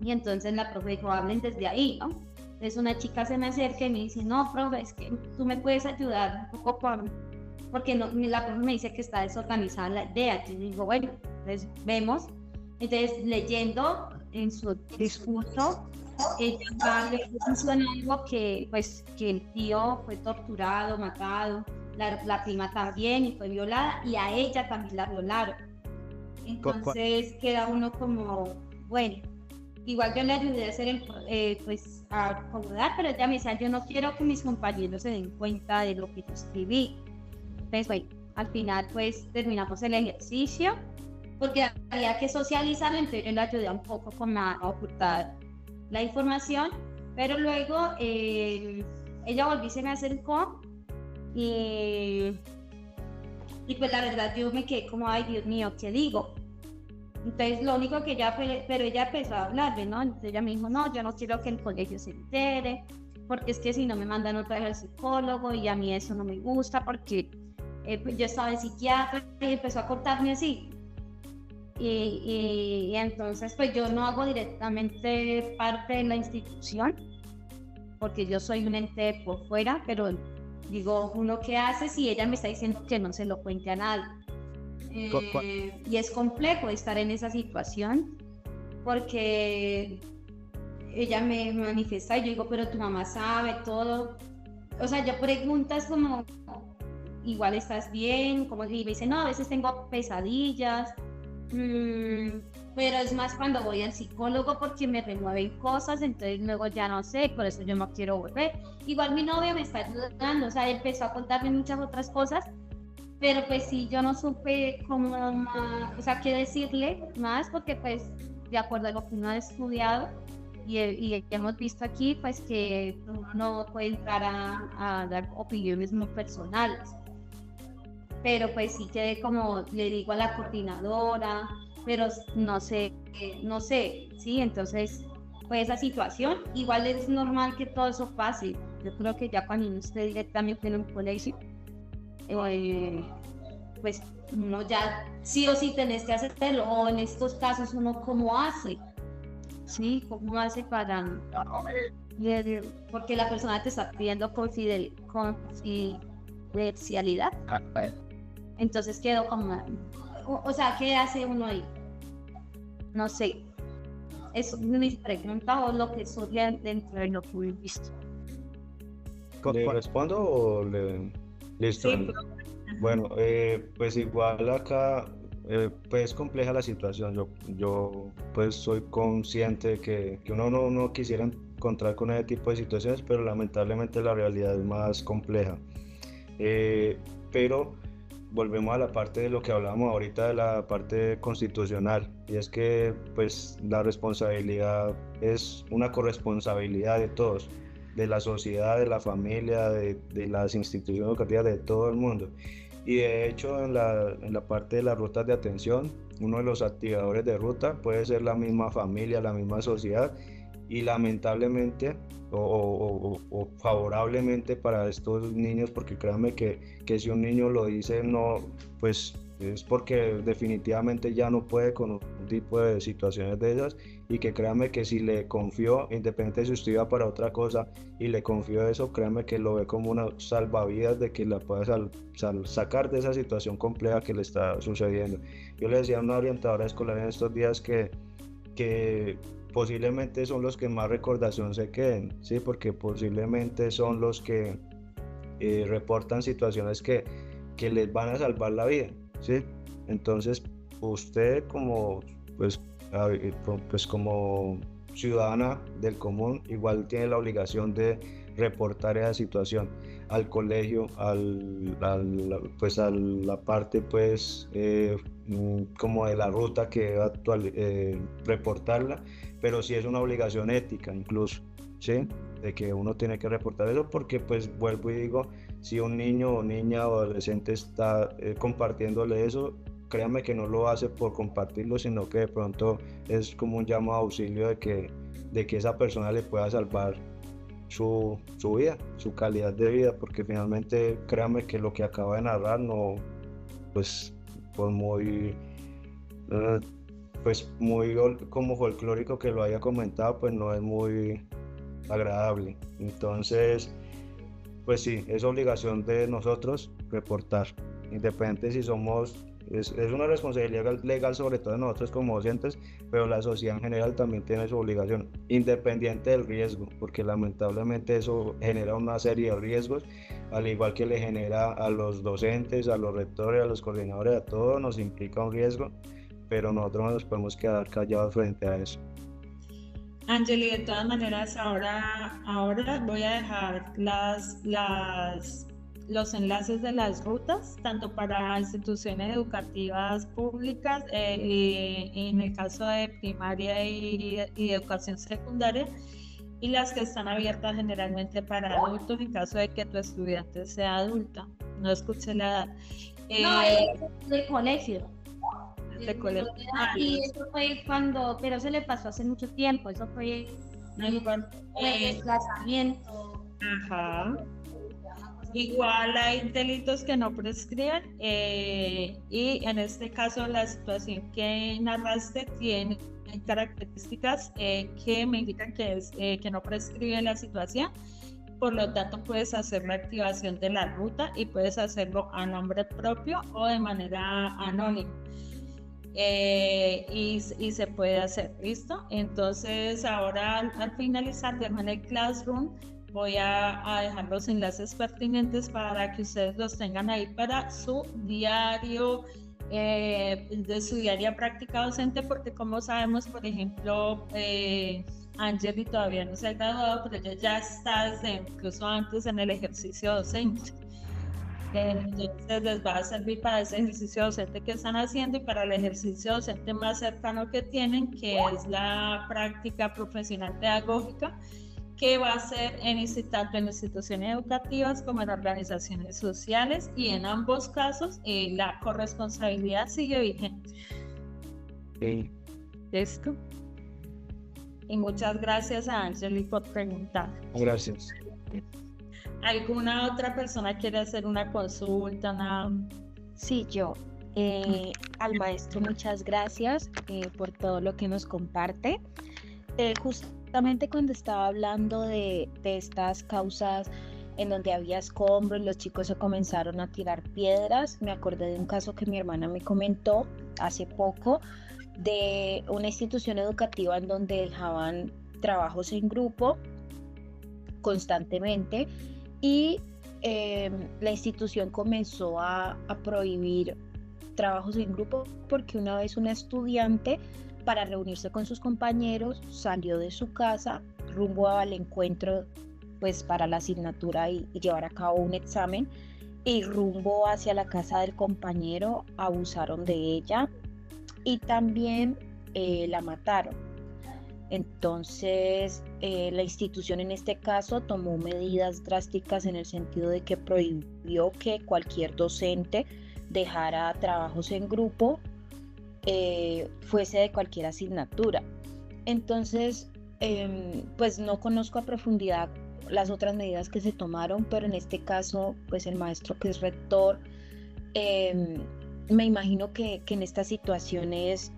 Speaker 4: y entonces la profe dijo, hablen desde ahí, ¿no? Entonces una chica se me acerca y me dice, no, profe, es que tú me puedes ayudar un poco porque no, la profe me dice que está desorganizada la idea. Yo digo, bueno, entonces vemos. Entonces leyendo en su discurso, ella le menciona algo que el tío fue torturado, matado, la prima también y fue violada, y a ella también la violaron. Entonces queda uno como, bueno, igual yo le ayudé a hacer a acomodar, pero ella me decía, yo no quiero que mis compañeros se den cuenta de lo que yo escribí. Entonces, bueno, al final pues terminamos el ejercicio, porque había que socializarlo, entonces yo le ayudé un poco a ocultar la información, pero luego ella volvió y se me acercó y pues la verdad yo me quedé como, ay Dios mío, ¿qué digo? Entonces lo único que pero ella empezó a hablarme, ¿no? Entonces ella me dijo, no, yo no quiero que el colegio se entere, porque es que si no me mandan otra vez al psicólogo y a mí eso no me gusta, porque pues yo estaba en psiquiatra, y empezó a cortarme así. Y entonces pues yo no hago directamente parte de la institución, porque yo soy un ente por fuera, pero digo, uno qué hace si ella me está diciendo que no se lo cuente a nadie. Y es complejo estar en esa situación, porque ella me manifiesta y yo digo, pero tu mamá sabe todo. O sea, yo preguntas como, igual estás bien, como, y me dice, no, a veces tengo pesadillas, pero es más cuando voy al psicólogo porque me remueven cosas, entonces luego ya no sé, por eso yo no quiero volver. Igual mi novio me está ayudando, o sea, él empezó a contarme muchas otras cosas, pero pues sí, yo no supe cómo, o sea, qué decirle más, porque pues de acuerdo a lo que uno ha estudiado y hemos visto aquí, pues que uno no puede entrar a dar opiniones muy personales. Pero pues sí quedé como, le digo a la coordinadora, pero no sé, ¿sí? Entonces, pues esa situación, igual es normal que todo eso pase. Yo creo que ya cuando uno esté directamente en un colegio, pues uno ya sí o sí tenés que hacerlo, o en estos casos uno cómo hace, ¿sí? ¿Cómo hace para...? Porque la persona te está pidiendo confidencialidad. Entonces quedó como, o sea, ¿qué hace uno ahí? No sé. Eso es mi pregunta o lo que surge dentro de lo que he visto.
Speaker 2: ¿Le respondo o le...? Listo.
Speaker 1: Sí,
Speaker 2: Bueno, pues igual acá, pues es compleja la situación. Yo pues soy consciente de que uno no quisiera encontrar con ese tipo de situaciones, pero lamentablemente la realidad es más compleja. Pero volvemos a la parte de lo que hablábamos ahorita de la parte constitucional, y es que pues la responsabilidad es una corresponsabilidad de todos, de la sociedad, de la familia, de las instituciones educativas, de todo el mundo. Y de hecho en la parte de las rutas de atención, uno de los activadores de ruta puede ser la misma familia, la misma sociedad, y lamentablemente o favorablemente para estos niños, porque créanme que si un niño lo dice no, pues es porque definitivamente ya no puede con un tipo de situaciones de esas, y que créanme que si le confió, independientemente de si usted iba para otra cosa y le confió eso, créanme que lo ve como una salvavidas de que la pueda sacar de esa situación compleja que le está sucediendo. Yo le decía a una orientadora escolar en estos días que posiblemente son los que más recordación se queden, ¿sí? Porque posiblemente son los que reportan situaciones que les van a salvar la vida, ¿sí? Entonces, usted como, pues como ciudadana del común, igual tiene la obligación de reportar esa situación al colegio, pues a la parte pues como de la ruta que debe reportarla, pero sí es una obligación ética incluso, ¿sí? De que uno tiene que reportar eso, porque pues vuelvo y digo, si un niño o niña o adolescente está compartiéndole eso, créanme que no lo hace por compartirlo, sino que de pronto es como un llamado a auxilio de que esa persona le pueda salvar su vida, su calidad de vida, porque finalmente créanme que lo que acaba de narrar no, pues muy como folclórico que lo haya comentado, pues no es muy agradable. Entonces, pues sí, es obligación de nosotros reportar, independiente si somos, es una responsabilidad legal sobre todo de nosotros como docentes, pero la sociedad en general también tiene su obligación, independiente del riesgo, porque lamentablemente eso genera una serie de riesgos, al igual que le genera a los docentes, a los rectores, a los coordinadores, a todos nos implica un riesgo, pero nosotros no nos podemos quedar callados frente a eso.
Speaker 1: Angeli, de todas maneras, ahora voy a dejar los enlaces de las rutas, tanto para instituciones educativas públicas, en el caso de primaria y educación secundaria, y las que están abiertas generalmente para adultos en caso de que tu estudiante sea adulta. No escuché la edad.
Speaker 4: No, es de colegio.
Speaker 1: Y
Speaker 4: eso fue cuando, pero se le pasó hace mucho tiempo, eso fue desplazamiento.
Speaker 1: Ajá. Igual hay delitos que no prescriben, y en este caso la situación que narraste tiene características que me indican que no prescribe la situación. Por lo tanto, puedes hacer la activación de la ruta y puedes hacerlo a nombre propio o de manera anónima. Y se puede hacer, ¿listo? Entonces ahora al finalizar de manera Classroom voy a dejar los enlaces pertinentes para que ustedes los tengan ahí para su diario de su diaria práctica docente, porque como sabemos, por ejemplo, Angeli todavía no se ha graduado, pero ella ya está incluso antes en el ejercicio docente. Entonces les va a servir para ese ejercicio docente que están haciendo y para el ejercicio docente más cercano que tienen, que es la práctica profesional pedagógica, que va a ser tanto en instituciones educativas como en organizaciones sociales, y en ambos casos la corresponsabilidad sigue vigente.
Speaker 2: Sí.
Speaker 1: ¿Listo? Y muchas gracias a Angeli por preguntar.
Speaker 2: Gracias.
Speaker 1: ¿Alguna otra persona quiere hacer una consulta?
Speaker 5: Sí, yo. Al maestro, muchas gracias por todo lo que nos comparte. Justamente cuando estaba hablando de estas causas en donde había escombros, los chicos se comenzaron a tirar piedras, me acordé de un caso que mi hermana me comentó hace poco, de una institución educativa en donde dejaban trabajos en grupo constantemente, y la institución comenzó a prohibir trabajos en grupo porque una vez una estudiante, para reunirse con sus compañeros, salió de su casa rumbo al encuentro pues para la asignatura y llevar a cabo un examen, y rumbo hacia la casa del compañero abusaron de ella y también la mataron. Entonces la institución en este caso tomó medidas drásticas en el sentido de que prohibió que cualquier docente dejara trabajos en grupo, fuese de cualquier asignatura. Entonces pues no conozco a profundidad las otras medidas que se tomaron, pero en este caso pues el maestro que es rector, me imagino que en estas situaciones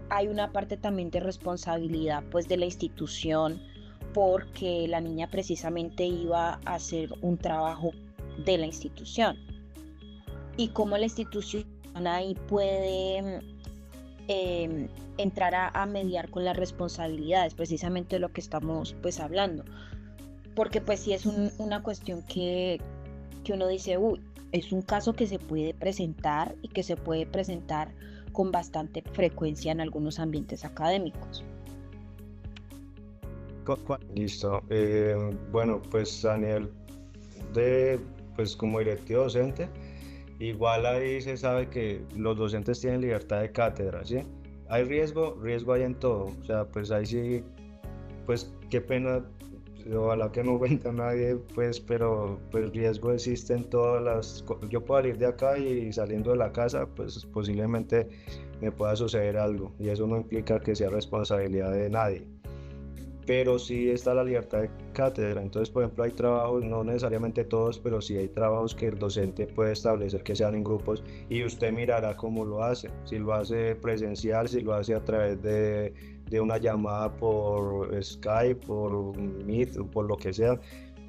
Speaker 5: hay una parte también de responsabilidad pues de la institución, porque la niña precisamente iba a hacer un trabajo de la institución, y cómo la institución ahí puede entrar a mediar con las responsabilidades, precisamente de lo que estamos pues hablando, porque pues sí es una cuestión que uno dice, uy, es un caso que se puede presentar y que se puede presentar con bastante frecuencia en algunos ambientes académicos.
Speaker 2: Listo. Bueno, pues Daniel, pues como directivo docente, igual ahí se sabe que los docentes tienen libertad de cátedra, ¿sí? Hay riesgo hay en todo, o sea, pues ahí sí, pues qué pena, ojalá que no cuenta nadie, pues, pero pues riesgo existe en todas las, yo puedo salir de acá y saliendo de la casa, pues posiblemente me pueda suceder algo, y eso no implica que sea responsabilidad de nadie, pero sí está la libertad de cátedra. Entonces, por ejemplo, hay trabajos, no necesariamente todos, pero sí hay trabajos que el docente puede establecer que sean en grupos, y usted mirará cómo lo hace, si lo hace presencial, si lo hace a través de una llamada por Skype, por Meet, por lo que sea,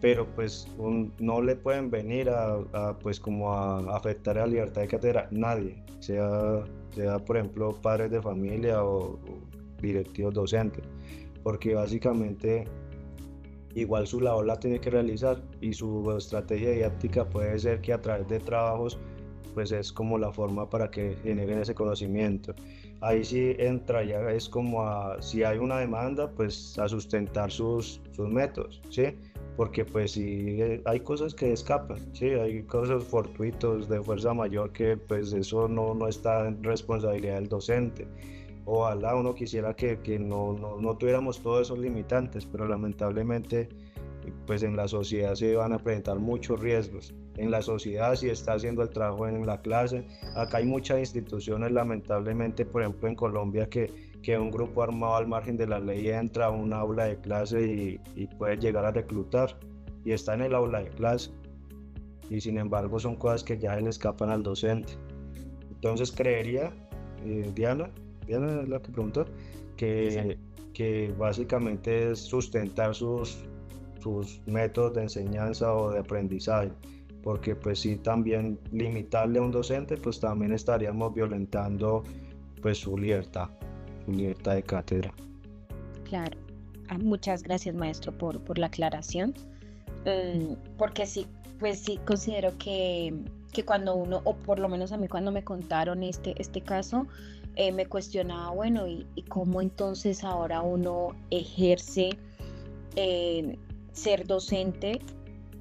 Speaker 2: pero pues no le pueden venir pues como a afectar a la libertad de cátedra nadie, sea por ejemplo padres de familia o directivos docentes, porque básicamente igual su labor la tiene que realizar, y su estrategia didáctica puede ser que a través de trabajos pues es como la forma para que generen ese conocimiento. Ahí sí entra, ya es como si hay una demanda, pues a sustentar sus métodos, ¿sí? Porque pues sí hay cosas que escapan, ¿sí? Hay cosas fortuitos de fuerza mayor que pues eso no está en responsabilidad del docente. Ojalá uno quisiera que no tuviéramos todos esos limitantes, pero lamentablemente pues en la sociedad se van a presentar muchos riesgos. En la sociedad, si está haciendo el trabajo en la clase, acá hay muchas instituciones, lamentablemente, por ejemplo en Colombia, que un grupo armado al margen de la ley entra a un aula de clase y puede llegar a reclutar, y está en el aula de clase, y sin embargo son cosas que ya le escapan al docente. Entonces creería, Diana es la que preguntó, que básicamente es sustentar sus métodos de enseñanza o de aprendizaje, porque pues sí, también limitarle a un docente pues también estaríamos violentando pues su libertad de cátedra.
Speaker 5: Claro, muchas gracias maestro por la aclaración, porque sí, pues sí considero que que cuando uno, o por lo menos a mí cuando me contaron este caso, me cuestionaba, bueno, ¿y cómo entonces ahora uno ejerce ser docente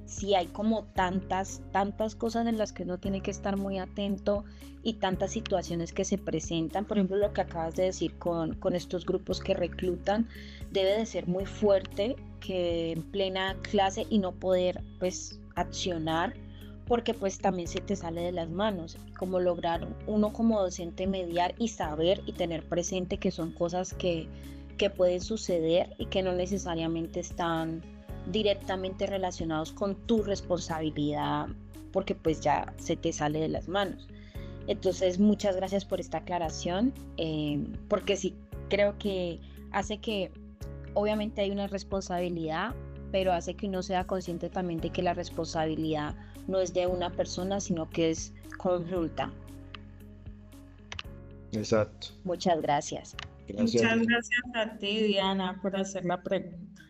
Speaker 5: si hay como tantas cosas en las que uno tiene que estar muy atento y tantas situaciones que se presentan? Por ejemplo, lo que acabas de decir con estos grupos que reclutan, debe de ser muy fuerte que en plena clase y no poder pues accionar, porque pues también se te sale de las manos, como lograr uno como docente mediar y saber y tener presente que son cosas que pueden suceder y que no necesariamente están directamente relacionados con tu responsabilidad, porque pues ya se te sale de las manos. Entonces, muchas gracias por esta aclaración, porque sí, creo que hace que, obviamente hay una responsabilidad, pero hace que uno sea consciente también de que la responsabilidad no es de una persona, sino que es conjunta.
Speaker 2: Exacto.
Speaker 5: Muchas gracias.
Speaker 2: Gracias.
Speaker 1: Muchas gracias a ti, Diana, por hacer la pregunta.